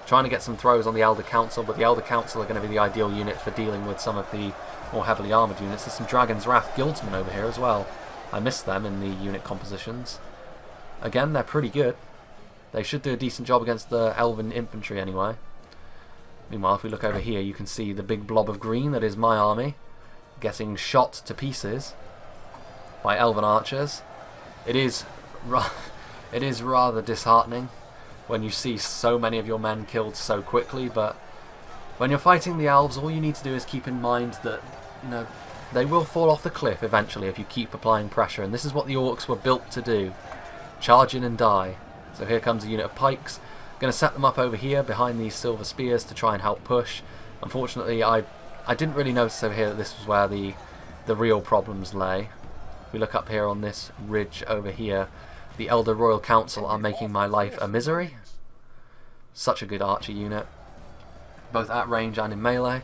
trying to get some throws on the Elder Council, but the Elder Council are going to be the ideal unit for dealing with some of the more heavily armoured units. There's some Dragon's Wrath Guildsmen over here as well. I missed them in the unit compositions. Again, they're pretty good. They should do a decent job against the Elven infantry anyway. Meanwhile, if we look over here, you can see the big blob of green that is my army getting shot to pieces by Elven archers. It is rather disheartening when you see so many of your men killed so quickly, but when you're fighting the Elves, all you need to do is keep in mind that, you know, they will fall off the cliff eventually if you keep applying pressure, and this is what the orcs were built to do. Charge in and die. So here comes a unit of pikes. Going to set them up over here behind these silver spears to try and help push. Unfortunately, I didn't really notice over here that this was where the real problems lay. If we look up here on this ridge over here, the Elder Royal Council are making my life a misery. Such a good archer unit, both at range and in melee.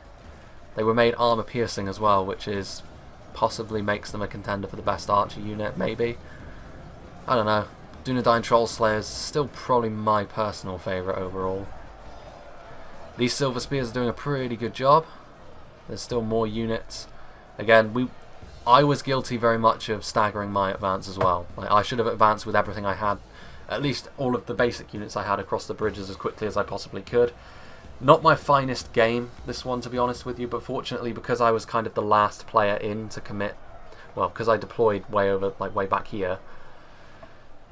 They were made armor piercing as well, which is possibly makes them a contender for the best archer unit, maybe. I don't know. Dunedain Troll Slayers still probably my personal favourite overall. These Silver Spears are doing a pretty good job. There's still more units. Again, I was guilty very much of staggering my advance as well. Like, I should have advanced with everything I had, at least all of the basic units I had across the bridges as quickly as I possibly could. Not my finest game, this one, to be honest with you, but fortunately because I was kind of the last player in to commit, well, because I deployed way back here,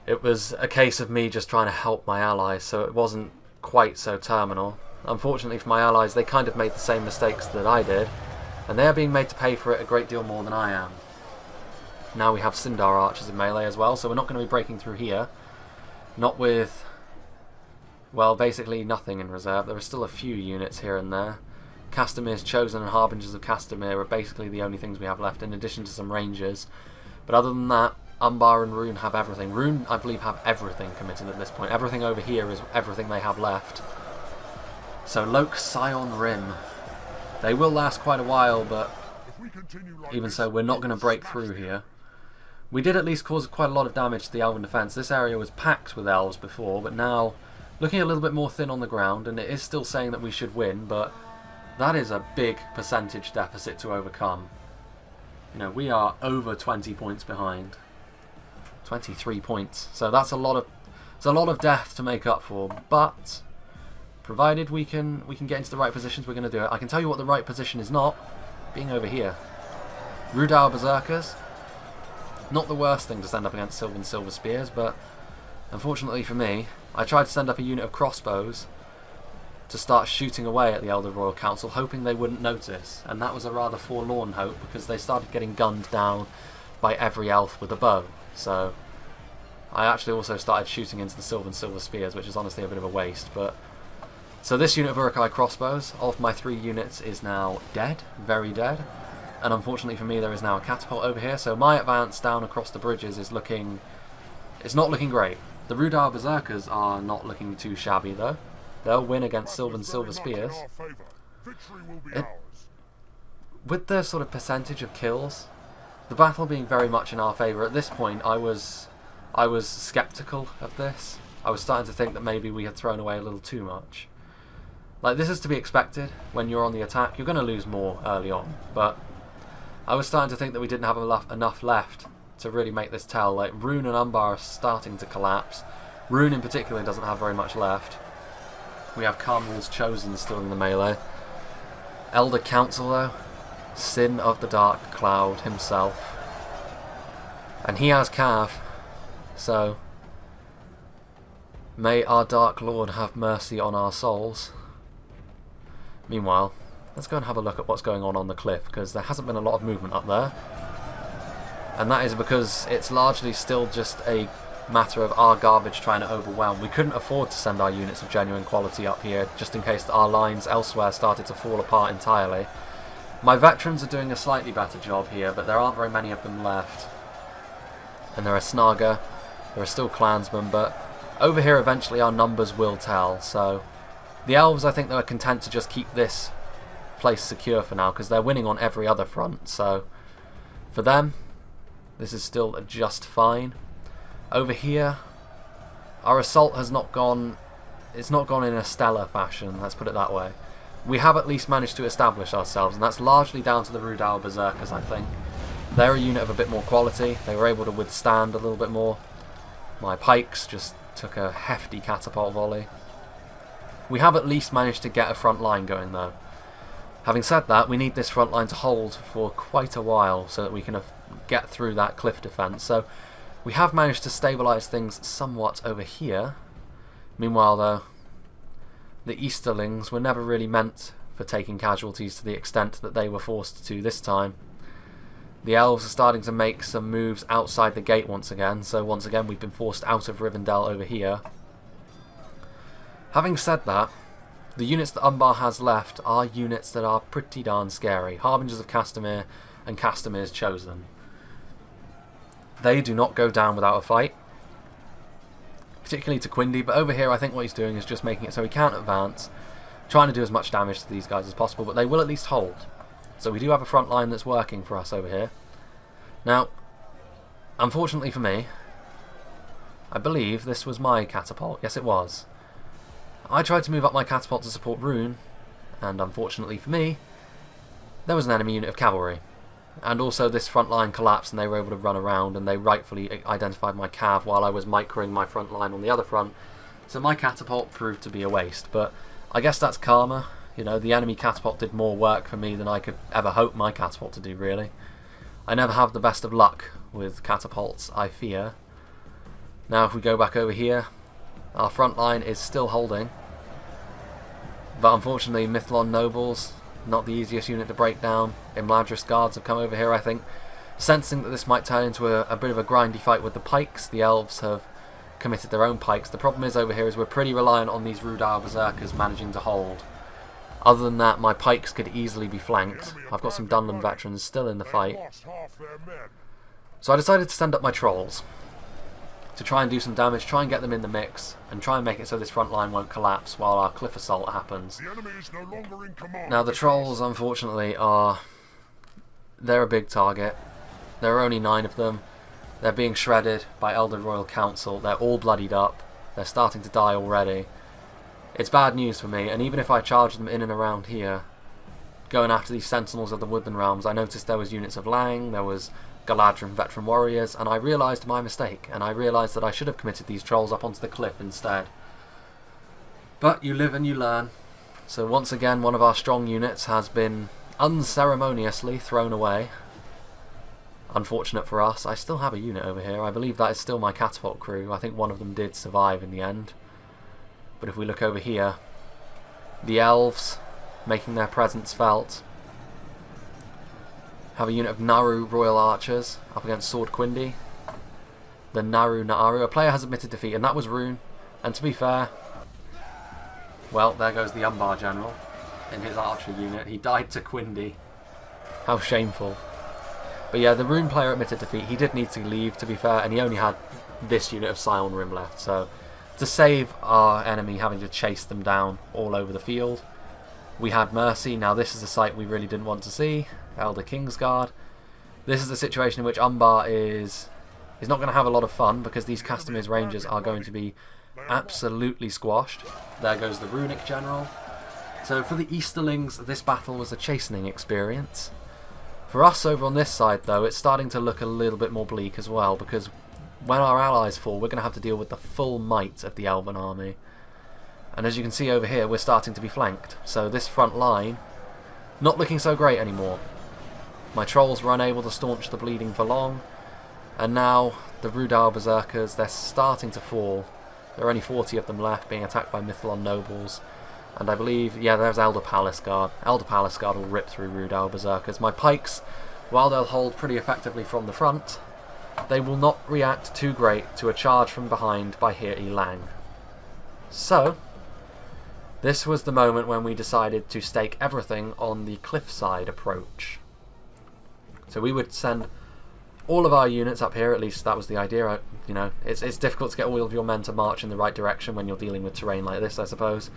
it was a case of me just trying to help my allies, so it wasn't quite so terminal. Unfortunately for my allies, they kind of made the same mistakes that I did, and they are being made to pay for it a great deal more than I am. Now we have Sindar archers in melee as well, so we're not going to be breaking through here. Not with, well, basically nothing in reserve. There are still a few units here and there. Castamir's Chosen and Harbingers of Castamir are basically the only things we have left, in addition to some rangers. But other than that, Unbar and Rune have everything. Rune, I believe, have everything committed at this point. Everything over here is everything they have left. So Loke, Scion, Rim. They will last quite a while, but even so, we're not going to break through here. We did at least cause quite a lot of damage to the Elven defence. This area was packed with elves before, but now looking a little bit more thin on the ground, and it is still saying that we should win, but that is a big percentage deficit to overcome. You know, we are over 20 points behind. 23 points. So that's a lot of death to make up for, but provided we can get into the right positions, we're going to do it. I can tell you what the right position is not, being over here. Rudauer Berserkers. Not the worst thing to stand up against Silver Spears, but unfortunately for me, I tried to send up a unit of crossbows to start shooting away at the Elder Royal Council, hoping they wouldn't notice, and that was a rather forlorn hope because they started getting gunned down by every elf with a bow. So I actually also started shooting into the Silver Spears, which is honestly a bit of a waste. But so this unit of Uruk-hai crossbows, of my 3 units, is now dead, very dead. And unfortunately for me, there is now a catapult over here, so my advance down across the bridges is looking... it's not looking great. The Rudauer Berserkers are not looking too shabby, though. They'll win against Silver Spears. With the sort of percentage of kills, the battle being very much in our favour, at this point I was sceptical of this. I was starting to think that maybe we had thrown away a little too much. Like, this is to be expected. When you're on the attack, you're going to lose more early on, but I was starting to think that we didn't have enough left to really make this tell. Like, Rune and Umbar are starting to collapse. Rune in particular doesn't have very much left. We have Carmel's Chosen still in the melee. Elder Council though, Sin of the Dark Cloud himself. And he has Cav, so may our Dark Lord have mercy on our souls. Meanwhile, let's go and have a look at what's going on the cliff, because there hasn't been a lot of movement up there. And that is because it's largely still just a matter of our garbage trying to overwhelm. We couldn't afford to send our units of genuine quality up here, just in case our lines elsewhere started to fall apart entirely. My veterans are doing a slightly better job here, but there aren't very many of them left. And there are Snaga, there are still clansmen, but over here eventually our numbers will tell. So the elves, I think they were content to just keep this place secure for now, because they're winning on every other front, so for them this is still just fine. Over here our assault has not gone, it's not gone in a stellar fashion, let's put it that way. We have at least managed to establish ourselves, and that's largely down to the Rudauer Berserkers. I think they're a unit of a bit more quality, they were able to withstand a little bit more. My pikes just took a hefty catapult volley. We have at least managed to get a front line going though. Having said that, we need this front line to hold for quite a while so that we can get through that cliff defence. So we have managed to stabilise things somewhat over here. Meanwhile though, the Easterlings were never really meant for taking casualties to the extent that they were forced to this time. The Elves are starting to make some moves outside the gate once again, so once again we've been forced out of Rivendell over here. Having said that, the units that Unbar has left are units that are pretty darn scary. Harbingers of Castamere and Castamere's Chosen. They do not go down without a fight, particularly to Quindi, but over here I think what he's doing is just making it so he can't advance, trying to do as much damage to these guys as possible, but they will at least hold. So we do have a front line that's working for us over here. Now, unfortunately for me, I believe this was my catapult. Yes, it was. I tried to move up my catapult to support Rune, and unfortunately for me, there was an enemy unit of cavalry. And also this front line collapsed and they were able to run around, and they rightfully identified my cav while I was microing my front line on the other front. So my catapult proved to be a waste, but I guess that's karma. You know, the enemy catapult did more work for me than I could ever hope my catapult to do, really. I never have the best of luck with catapults, I fear. Now if we go back over here, our front line is still holding. But unfortunately, Mithlon Nobles, not the easiest unit to break down. Imladris Guards have come over here, I think, sensing that this might turn into a bit of a grindy fight with the pikes. The Elves have committed their own pikes. The problem is over here is we're pretty reliant on these Rudar Berserkers managing to hold. Other than that, my pikes could easily be flanked. I've got some Dunland veterans still in the fight. So I decided to send up my trolls to try and do some damage, try and get them in the mix, and try and make it so this front line won't collapse while our cliff assault happens. Now the trolls, unfortunately, they're a big target. There are only 9 of them. They're being shredded by Elder Royal Council. They're all bloodied up. They're starting to die already. It's bad news for me, and even if I charge them in and around here, going after these Sentinels of the Woodland Realms, I noticed there was units of Lang, there was Galadrim veteran warriors, and I realised my mistake, and I realised that I should have committed these trolls up onto the cliff instead. But you live and you learn. So once again, one of our strong units has been unceremoniously thrown away. Unfortunate for us. I still have a unit over here. I believe that is still my catapult crew. I think one of them did survive in the end. But if we look over here, the Elves making their presence felt. Have a unit of Naru Royal Archers up against Sword Quindi. The Naru Naaru. A player has admitted defeat, and that was Rune. And to be fair, well, there goes the Unbar General in his archer unit. He died to Quindi. How shameful. But yeah, the Rune player admitted defeat. He did need to leave, to be fair, and he only had this unit of Scion Rim left. So to save our enemy having to chase them down all over the field, we had Mercy. Now this is a sight we really didn't want to see. Elder Kingsguard. This is a situation in which Umbar is not going to have a lot of fun, because these Castamere's Rangers are going to be absolutely squashed. There goes the Runic General. So for the Easterlings, this battle was a chastening experience. For us over on this side, though, it's starting to look a little bit more bleak as well, because when our allies fall, we're going to have to deal with the full might of the Elven army. And as you can see over here, we're starting to be flanked. So this front line, not looking so great anymore. My trolls were unable to staunch the bleeding for long. And now the Rudar Berserkers, they're starting to fall. There are only 40 of them left, being attacked by Mithlon Nobles. And I believe, yeah, there's Elder Palace Guard. Elder Palace Guard will rip through Rudar Berserkers. My pikes, while they'll hold pretty effectively from the front, they will not react too great to a charge from behind by Hirti Lang. So this was the moment when we decided to stake everything on the cliffside approach. So we would send all of our units up here, at least that was the idea. You know, it's difficult to get all of your men to march in the right direction when you're dealing with terrain like this, I suppose.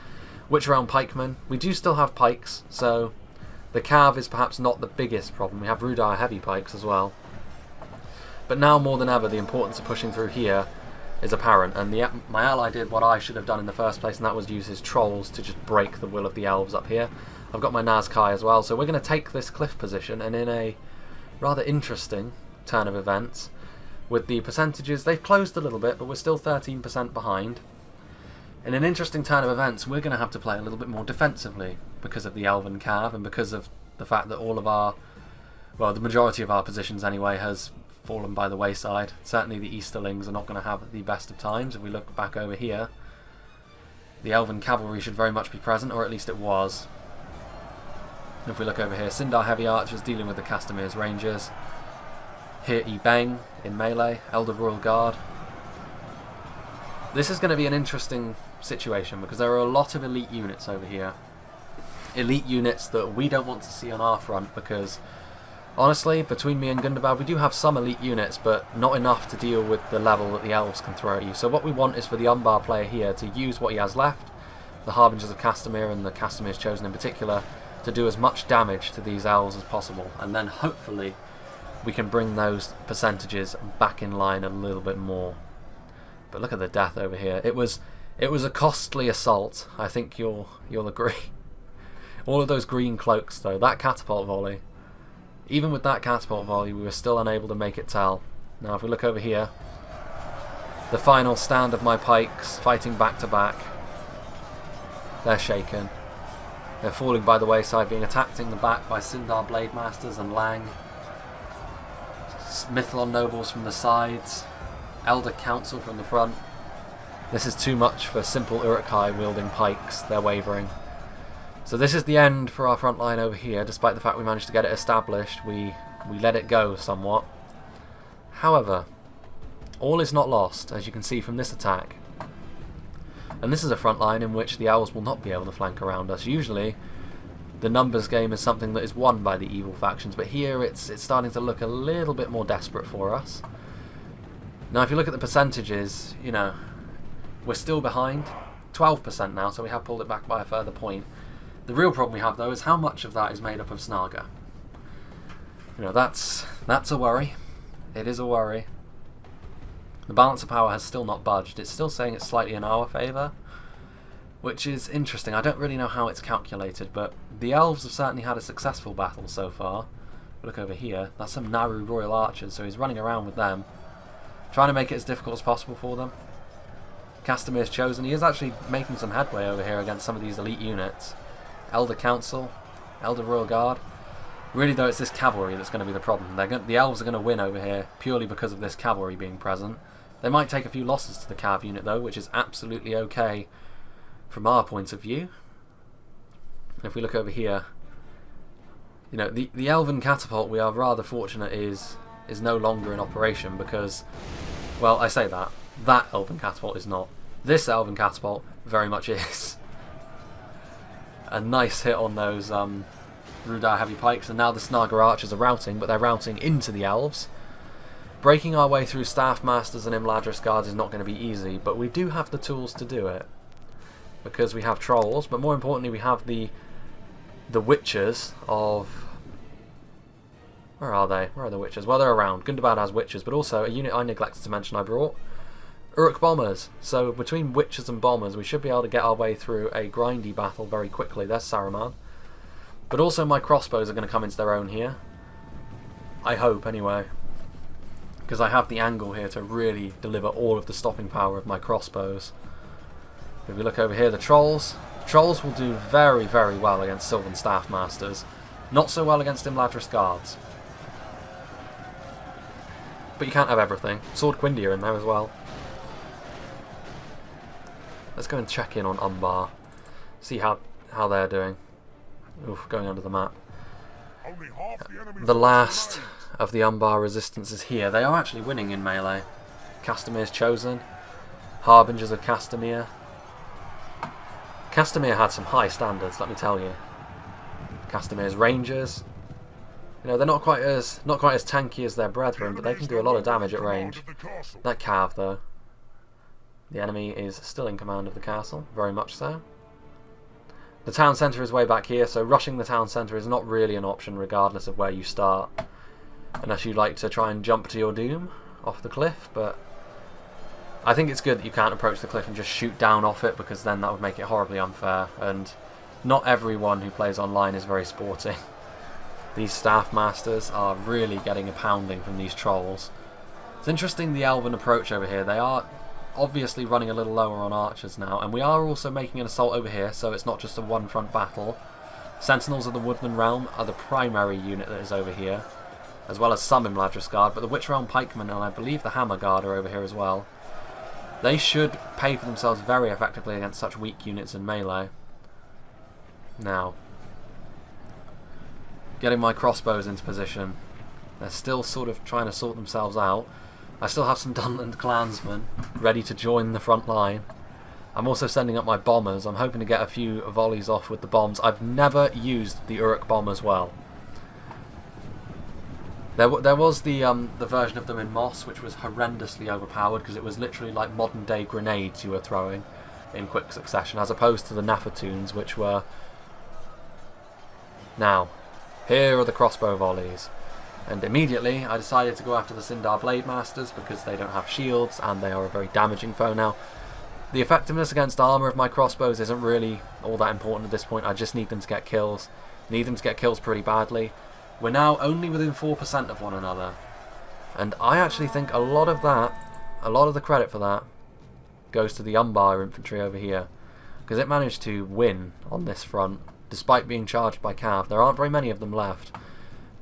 Witch Realm pikemen. We do still have pikes, so the cav is perhaps not the biggest problem. We have Rudar heavy pikes as well. But now more than ever, the importance of pushing through here is apparent, and my ally did what I should have done in the first place, and that was use his trolls to just break the will of the Elves up here. I've got my Nazkai as well, so we're going to take this cliff position, and in a rather interesting turn of events, with the percentages, they've closed a little bit, but we're still 13% behind. In an interesting turn of events, we're going to have to play a little bit more defensively because of the Elven cav, and because of the fact that all of our, well, the majority of our positions anyway, has fallen by the wayside. Certainly the Easterlings are not going to have the best of times. If we look back over here, the Elven cavalry should very much be present, or at least it was. If we look over here, Sindar heavy archers dealing with the Castamere's Rangers. Here Bang in melee, Elder Royal Guard. This is going to be an interesting situation because there are a lot of elite units over here. Elite units that we don't want to see on our front because, honestly, between me and Gundabad, we do have some elite units, but not enough to deal with the level that the Elves can throw at you. So what we want is for the Unbar player here to use what he has left, the Harbingers of Castamere and the Castamere's Chosen in particular, to do as much damage to these Elves as possible. And then hopefully we can bring those percentages back in line a little bit more. But look at the death over here. It was a costly assault. I think you'll agree. All of those green cloaks though, that catapult volley. Even with that catapult volley, we were still unable to make it tell. Now if we look over here, the final stand of my pikes fighting back to back. They're shaken. They're falling by the wayside, being attacked in the back by Sindar Blade Masters and Lang. Mithlon Nobles from the sides. Elder Council from the front. This is too much for simple Uruk-hai wielding pikes. They're wavering. So this is the end for our front line over here. Despite the fact we managed to get it established, we let it go somewhat. However, all is not lost, as you can see from this attack. And this is a front line in which the Elves will not be able to flank around us. Usually, the numbers game is something that is won by the evil factions, but here it's starting to look a little bit more desperate for us. Now if you look at the percentages, you know, we're still behind. 12% now, so we have pulled it back by a further point. The real problem we have though is how much of that is made up of Snarga. You know, that's a worry. It is a worry. The balance of power has still not budged. It's still saying it's slightly in our favour, which is interesting. I don't really know how it's calculated, but the Elves have certainly had a successful battle so far. Look over here, that's some Naru Royal Archers, so he's running around with them, trying to make it as difficult as possible for them. Castamere's Chosen, he is actually making some headway over here against some of these elite units. Elder Council, Elder Royal Guard. Really though, it's this cavalry that's going to be the problem. The Elves are going to win over here purely because of this cavalry being present. They might take a few losses to the cav unit though, which is absolutely okay from our point of view. And if we look over here, you know, the Elven catapult, we are rather fortunate is no longer in operation because, well, I say that Elven catapult is not. This Elven catapult very much is. A nice hit on those Rudar heavy pikes, and now the Snarga archers are routing, but they're routing into the Elves. Breaking our way through Staff Masters and Imladris Guards is not going to be easy, but we do have the tools to do it. Because we have trolls, but more importantly we have the witches of... Where are they? Where are the witches? Well, they're around. Gundabad has witches, but also a unit I neglected to mention I brought. Uruk bombers. So between witches and bombers we should be able to get our way through a grindy battle very quickly. There's Saruman. But also my crossbows are going to come into their own here. I hope anyway. Because I have the angle here to really deliver all of the stopping power of my crossbows. If we look over here, the trolls. Trolls will do very, very well against Sylvan Staff Masters. Not so well against Imladris Guards. But you can't have everything. Sword Quindi are in there as well. Let's go and check in on Unbar. See how they're doing. Oof, going under the map. The last of the Unbar resistance is here. They are actually winning in melee. Castamere's Chosen. Harbingers of Castamere. Castamere had some high standards, let me tell you. Castamere's Rangers. You know, they're not quite as tanky as their brethren, but they can do a lot of damage at range. That cav, though. The enemy is still in command of the castle, very much so. The town centre is way back here, so rushing the town centre is not really an option regardless of where you start. Unless you like to try and jump to your doom off the cliff, but I think it's good that you can't approach the cliff and just shoot down off it, because then that would make it horribly unfair, and not everyone who plays online is very sporting. These Staff Masters are really getting a pounding from these trolls. It's interesting the Elven approach over here. They are obviously running a little lower on archers now, and we are also making an assault over here, so it's not just a one-front battle. Sentinels of the Woodland Realm are the primary unit that is over here, as well as some Imladris Guard, but the Witch Realm Pikemen and I believe the Hammer Guard are over here as well. They should pay for themselves very effectively against such weak units in melee. Now, getting my crossbows into position. They're still sort of trying to sort themselves out. I still have some Dunland clansmen ready to join the front line. I'm also sending up my bombers. I'm hoping to get a few volleys off with the bombs. I've never used the Uruk bomb as well. There was the version of them in Moss, which was horrendously overpowered because it was literally like modern day grenades you were throwing in quick succession, as opposed to the Nafatoons, which were... Now, here are the crossbow volleys. And immediately I decided to go after the Sindar Blade Masters because they don't have shields and they are a very damaging foe now. The effectiveness against armour of my crossbows isn't really all that important at this point. I just need them to get kills. Need them to get kills pretty badly. We're now only within 4% of one another. And I actually think a lot of the credit for that goes to the Unbar infantry over here. Because it managed to win on this front despite being charged by Cav. There aren't very many of them left.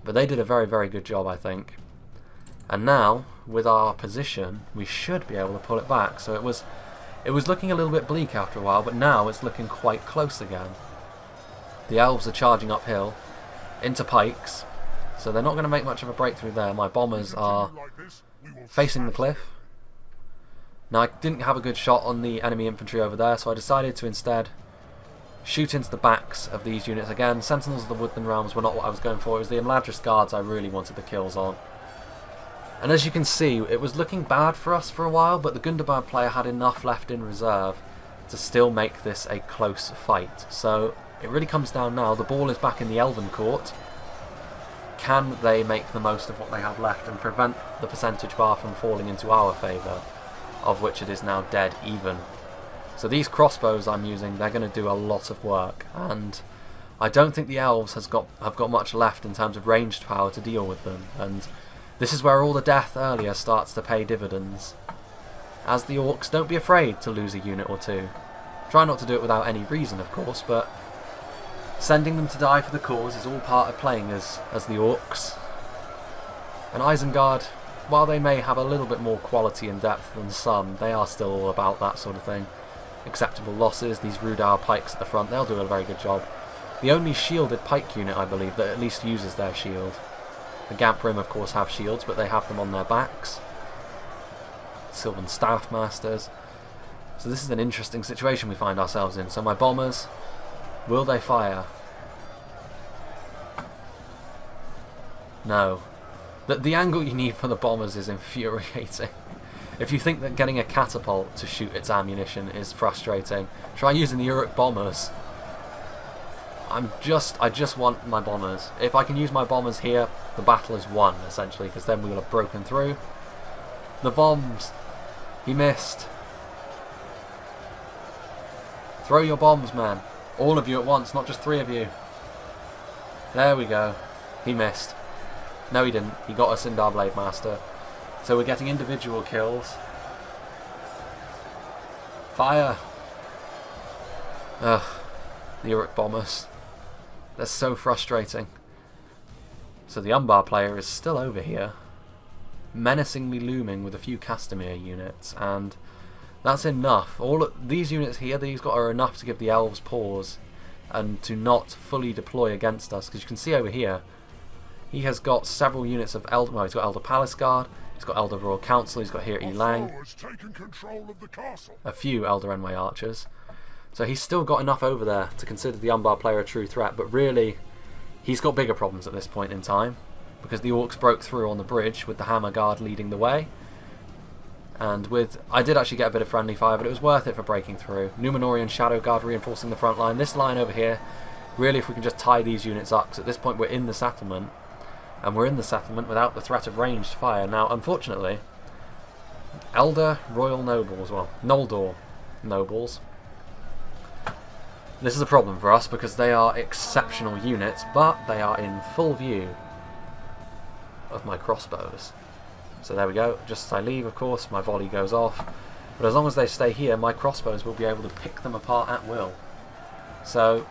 But they did a very, very good job, I think. And now, with our position, we should be able to pull it back. So it was looking a little bit bleak after a while, but now it's looking quite close again. The Elves are charging uphill into pikes, so they're not going to make much of a breakthrough there. My bombers are facing the cliff. Now, I didn't have a good shot on the enemy infantry over there, so I decided to instead shoot into the backs of these units again. Sentinels of the Woodland Realms were not what I was going for. It was the Imladris Guards I really wanted the kills on. And as you can see, it was looking bad for us for a while, but the Gundabad player had enough left in reserve to still make this a close fight. So it really comes down now. The ball is back in the Elven court. Can they make the most of what they have left and prevent the percentage bar from falling into our favour, of which it is now dead even? So these crossbows I'm using, they're going to do a lot of work, and I don't think the Elves have got much left in terms of ranged power to deal with them, and this is where all the death earlier starts to pay dividends. As the Orcs, don't be afraid to lose a unit or two. Try not to do it without any reason, of course, but sending them to die for the cause is all part of playing as the Orcs. And Isengard, while they may have a little bit more quality and depth than some, they are still all about that sort of thing. Acceptable losses, these Rudar pikes at the front, they'll do a very good job. The only shielded pike unit, I believe, that at least uses their shield. The Gamp Rim, of course, have shields, but they have them on their backs. Sylvan Staff Masters. So this is an interesting situation we find ourselves in. So my bombers, will they fire? No. The angle you need for the bombers is infuriating. If you think that getting a catapult to shoot its ammunition is frustrating, try using the Uruk bombers. I just want my bombers. If I can use my bombers here, the battle is won, essentially, because then we will have broken through. The bombs! He missed. Throw your bombs, man. All of you at once, not just 3 of you. There we go. He missed. No, he didn't. He got a Sindar Blade Master. So we're getting individual kills. Fire! Ugh. The Uruk bombers. They're so frustrating. So the Umbar player is still over here, menacingly looming with a few Castamere units, and that's enough. These units here, are enough to give the Elves pause and to not fully deploy against us, because you can see over here, he has got several units of Elder. Well, he's got Elder Palace Guard, he's got Elder Royal Council, he's got here Elang, a few Elder Enway Archers. So he's still got enough over there to consider the Umbar player a true threat, but really, he's got bigger problems at this point in time, because the Orcs broke through on the bridge with the Hammer Guard leading the way. And I did actually get a bit of friendly fire, but it was worth it for breaking through. Numenorian Shadow Guard reinforcing the front line. This line over here, really if we can just tie these units up, because at this point we're in the settlement, and we're in the settlement without the threat of ranged fire. Now, unfortunately, Elder Royal Nobles, well, Noldor Nobles, this is a problem for us because they are exceptional units, but they are in full view of my crossbows. So there we go, just as I leave, of course, my volley goes off. But as long as they stay here, my crossbows will be able to pick them apart at will. So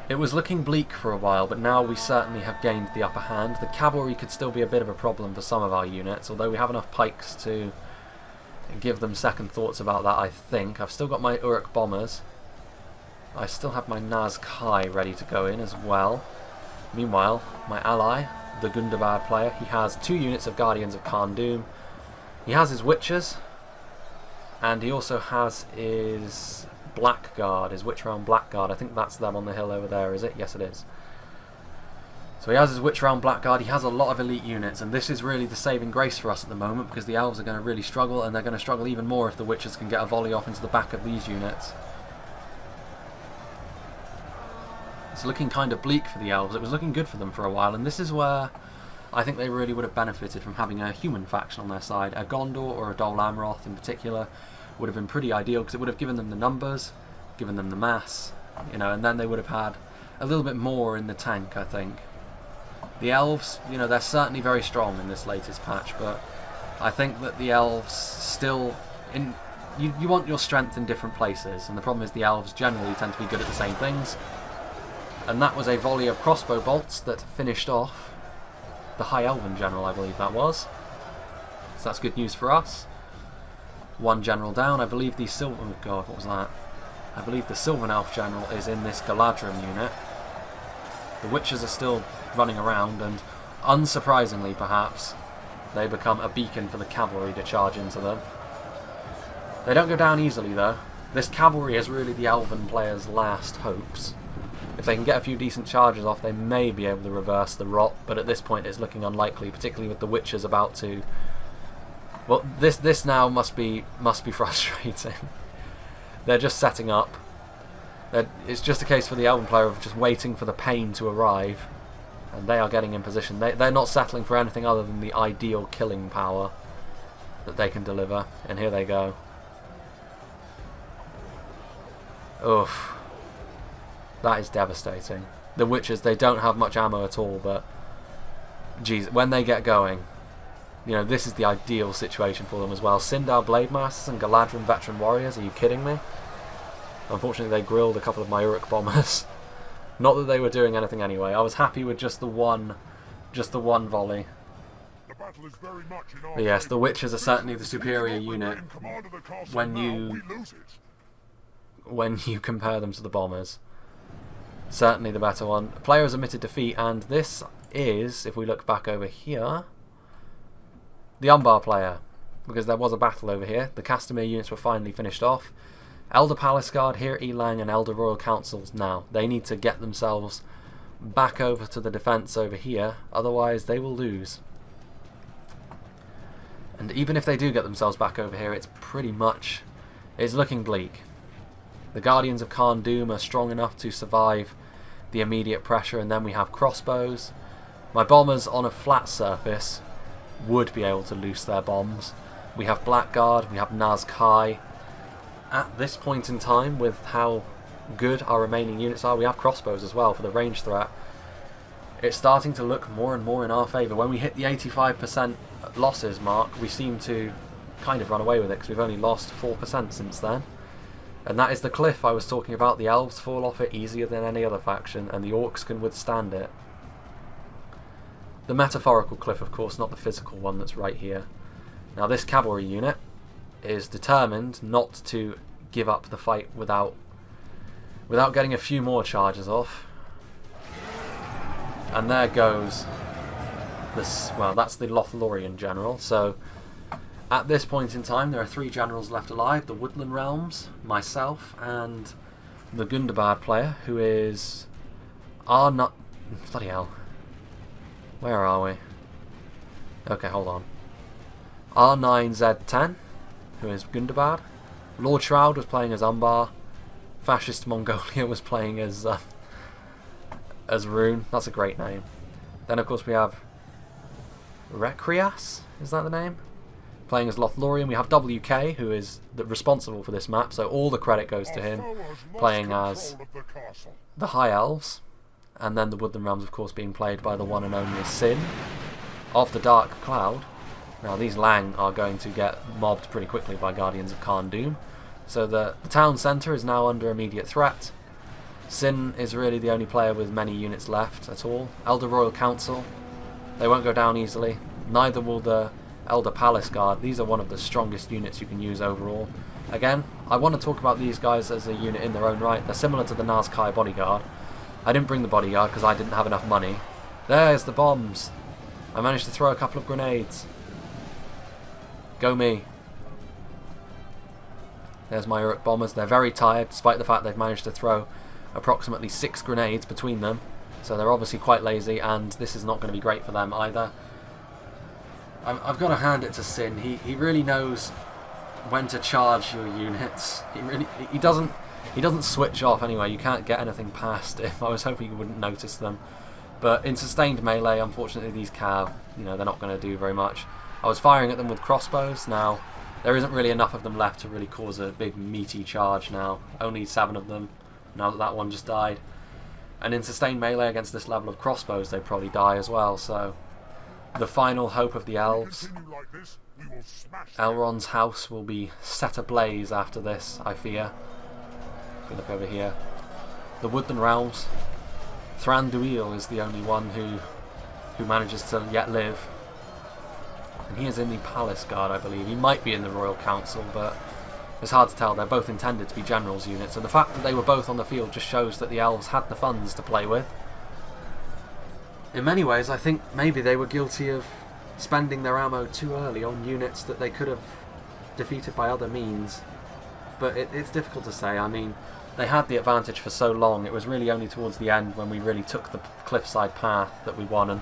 it was looking bleak for a while, but now we certainly have gained the upper hand. The cavalry could still be a bit of a problem for some of our units, although we have enough pikes to give them second thoughts about that, I think. I've still got my Uruk bombers. I still have my Naz Kai ready to go in as well. Meanwhile, my ally, the Gundabad player. He has 2 units of Guardians of Khan Doom. He has his Witches, and he also has his Blackguard, his Witch Realm Blackguard. I think that's them on the hill over there, is it? Yes, it is. So he has his Witch Realm Blackguard. He has a lot of elite units, and this is really the saving grace for us at the moment, because the Elves are going to really struggle, and they're going to struggle even more if the Witches can get a volley off into the back of these units. It's looking kind of bleak for the Elves. It was looking good for them for a while, and this is where I think they really would have benefited from having a human faction on their side. A Gondor or a Dol Amroth in particular would have been pretty ideal, because it would have given them the numbers, given them the mass, you know, and then they would have had a little bit more in the tank, I think. The Elves, you know, they're certainly very strong in this latest patch, but I think that the Elves still... You want your strength in different places, and the problem is the Elves generally tend to be good at the same things. And that was a volley of crossbow bolts that finished off the High Elven general, I believe that was. So that's good news for us. 1 general down. I believe the Silver... Oh god, what was that? I believe the Sylvan Elf general is in this Galadrim unit. The Witches are still running around, and unsurprisingly perhaps, they become a beacon for the cavalry to charge into them. They don't go down easily though. This cavalry is really the Elven players' last hopes. If they can get a few decent charges off, they may be able to reverse the rot, but at this point it's looking unlikely, particularly with the Witches about to... Well, this now must be frustrating. They're just setting up. It's just a case for the Elven player of just waiting for the pain to arrive, and they are getting in position. They're not settling for anything other than the ideal killing power that they can deliver, and here they go. Oof. That is devastating. The Witches, they don't have much ammo at all, but geez, when they get going, you know, this is the ideal situation for them as well. Sindar Blade Masters and Galadrim Veteran Warriors, are you kidding me? Unfortunately, they grilled a couple of my Uruk bombers. Not that they were doing anything anyway. I was happy with just the one volley. But yes, the Witches are certainly the superior unit when you compare them to the bombers. Certainly the better one. Players admitted defeat, and this is, if we look back over here, the Unbar player, because there was a battle over here. The Castamere units were finally finished off. Elder Palace Guard here, Elang, and Elder Royal Councils now. They need to get themselves back over to the defence over here, otherwise they will lose. And even if they do get themselves back over here, it's looking bleak. The Guardians of Khan Doom are strong enough to survive the immediate pressure, and then we have crossbows. My bombers on a flat surface would be able to loose their bombs. We have Blackguard, we have Nazkai. At this point in time, with how good our remaining units are, we have crossbows as well for the range threat. It's starting to look more and more in our favour. When we hit the 85% losses mark, we seem to kind of run away with it, because we've only lost 4% since then. And that is the cliff I was talking about. The Elves fall off it easier than any other faction, and the Orcs can withstand it. The metaphorical cliff, of course, not the physical one that's right here. Now this cavalry unit is determined not to give up the fight without getting a few more charges off. And there goes this, well, that's the Lothlorien general. So at this point in time there are 3 generals left alive: the Woodland Realms, myself, and the Gundabad player, who is bloody hell. Where are we? Okay, hold on. R9Z10, who is Gundabad. Lord Shroud was playing as Umbar. Fascist Mongolia was playing as Rune. That's a great name. Then of course we have Rekrias, is that the name? Playing as Lothlorien. We have WK, who is responsible for this map, so all the credit goes to him, playing as the High Elves. And then the Woodland Realms, of course, being played by the one and only Sin of the Dark Cloud. Now these Lang are going to get mobbed pretty quickly by Guardians of Khan Doom. So the town centre is now under immediate threat. Sin is really the only player with many units left at all. Elder Royal Council, they won't go down easily. Neither will the Elder Palace Guard. These are one of the strongest units you can use overall. Again, I want to talk about these guys as a unit in their own right. They're similar to the Nazkai Bodyguard. I didn't bring the bodyguard because I didn't have enough money. There's the bombs. I managed to throw a couple of grenades. Go me. There's my Uruk bombers. They're very tired, despite the fact they've managed to throw approximately 6 grenades between them. So they're obviously quite lazy, and this is not going to be great for them either. I've got to hand it to Sin. He really knows when to charge your units. He doesn't switch off anyway. You can't get anything past him. I was hoping you wouldn't notice them. But in sustained melee, unfortunately, these Cav, they're not going to do very much. I was firing at them with crossbows. Now, there isn't really enough of them left to really cause a big meaty charge now. Only 7 of them, now that one just died. And in sustained melee against this level of crossbows, they'd probably die as well, so... The final hope of the Elves. Elrond's house will be set ablaze after this, I fear. If we look over here. The Woodland Realms. Thranduil is the only one who manages to yet live. And he is in the Palace Guard, I believe. He might be in the Royal Council, but it's hard to tell. They're both intended to be generals units, and the fact that they were both on the field just shows that the Elves had the funds to play with. In many ways, I think maybe they were guilty of spending their ammo too early on units that they could have defeated by other means. But it's difficult to say. I mean, they had the advantage for so long. It was really only towards the end when we really took the cliffside path that we won. And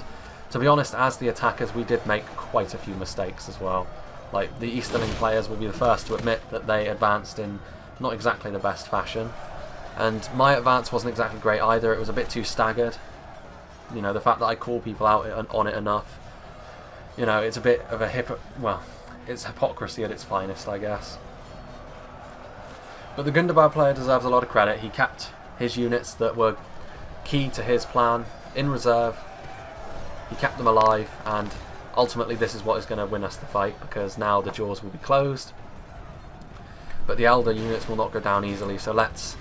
to be honest, as the attackers, we did make quite a few mistakes as well. Like, the Easterling players will be the first to admit that they advanced in not exactly the best fashion. And my advance wasn't exactly great either. It was a bit too staggered. The fact that I call people out on it enough, it's a bit of a it's hypocrisy at its finest, I guess. But the Gundabad player deserves a lot of credit. He kept his units that were key to his plan in reserve. He kept them alive, and ultimately this is what is going to win us the fight, because now the jaws will be closed. But the Elder units will not go down easily, so let's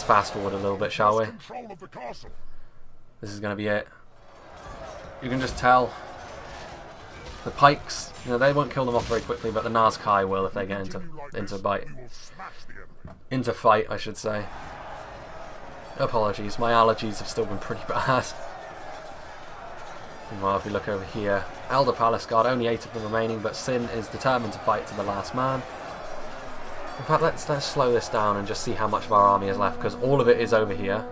fast forward a little bit, shall we? This is going to be it. You can just tell the pikes, they won't kill them off very quickly, but the Nazkai will if they get into fight, I should say. Apologies, my allergies have still been pretty bad. Well, if we look over here, Elder Palace Guard, only 8 of them remaining, but Sin is determined to fight to the last man. In fact, let's slow this down and just see how much of our army is left, because all of it is over here.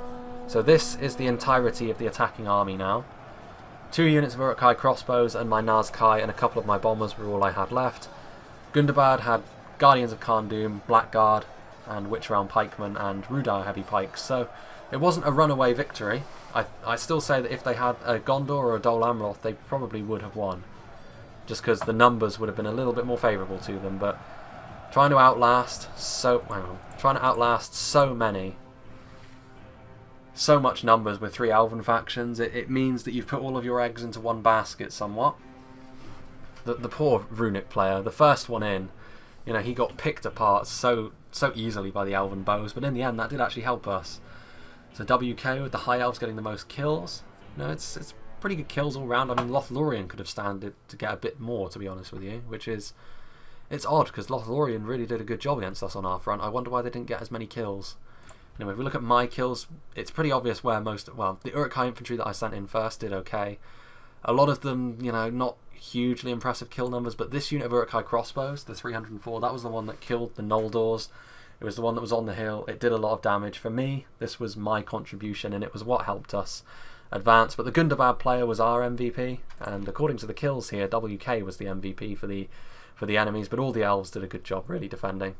So this is the entirety of the attacking army now. 2 units of Uruk-hai crossbows and my Nazkai and a couple of my bombers were all I had left. Gundabad had Guardians of Kharn-Dûm, Blackguard, and Witch Realm Pikemen and Rudar heavy pikes. So it wasn't a runaway victory. I still say that if they had a Gondor or a Dol Amroth, they probably would have won. Just because the numbers would have been a little bit more favourable to them, but... Trying to outlast so much numbers with 3 Elven factions, it means that you've put all of your eggs into one basket somewhat. The poor Runic player, the first one in, he got picked apart so easily by the Elven bows, but in the end that did actually help us. So WK with the High Elves getting the most kills. It's pretty good kills all round. I mean, Lothlorien could have standed to get a bit more, to be honest with you, which is... It's odd, because Lothlorien really did a good job against us on our front. I wonder why they didn't get as many kills. Anyway, if we look at my kills, it's pretty obvious where the Uruk-hai infantry that I sent in first did okay. A lot of them, not hugely impressive kill numbers, but this unit of Uruk-hai crossbows, the 304, that was the one that killed the Noldors. It was the one that was on the hill. It did a lot of damage. For me, this was my contribution, and it was what helped us advance. But the Gundabad player was our MVP, and according to the kills here, WK was the MVP for the enemies, but all the Elves did a good job really defending.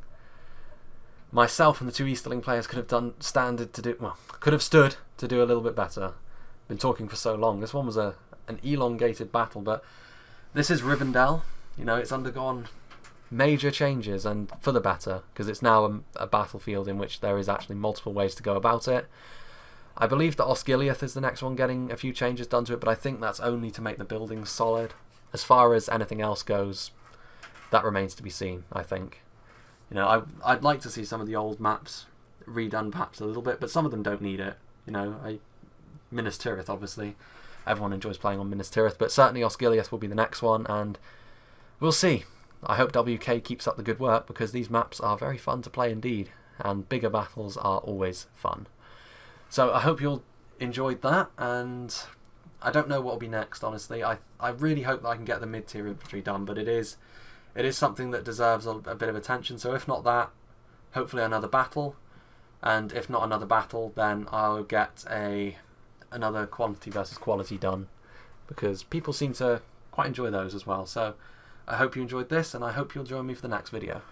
Myself and the 2 Easterling players could have stood to do a little bit better. Been talking for so long. This one was an elongated battle, but this is Rivendell. It's undergone major changes, and for the better, because it's now a battlefield in which there is actually multiple ways to go about it. I believe that Osgiliath is the next one getting a few changes done to it, but I think that's only to make the buildings solid. As far as anything else goes, that remains to be seen, I think. I'd like to see some of the old maps redone perhaps a little bit, but some of them don't need it. Minas Tirith, obviously. Everyone enjoys playing on Minas Tirith, but certainly Osgiliath will be the next one, and we'll see. I hope WK keeps up the good work, because these maps are very fun to play indeed, and bigger battles are always fun. So I hope you'll enjoyed that, and I don't know what will be next, honestly. I really hope that I can get the mid-tier infantry done, but it is something that deserves a bit of attention, so if not that, hopefully another battle, and if not another battle, then I'll get another quantity versus quality done, because people seem to quite enjoy those as well. So I hope you enjoyed this, and I hope you'll join me for the next video.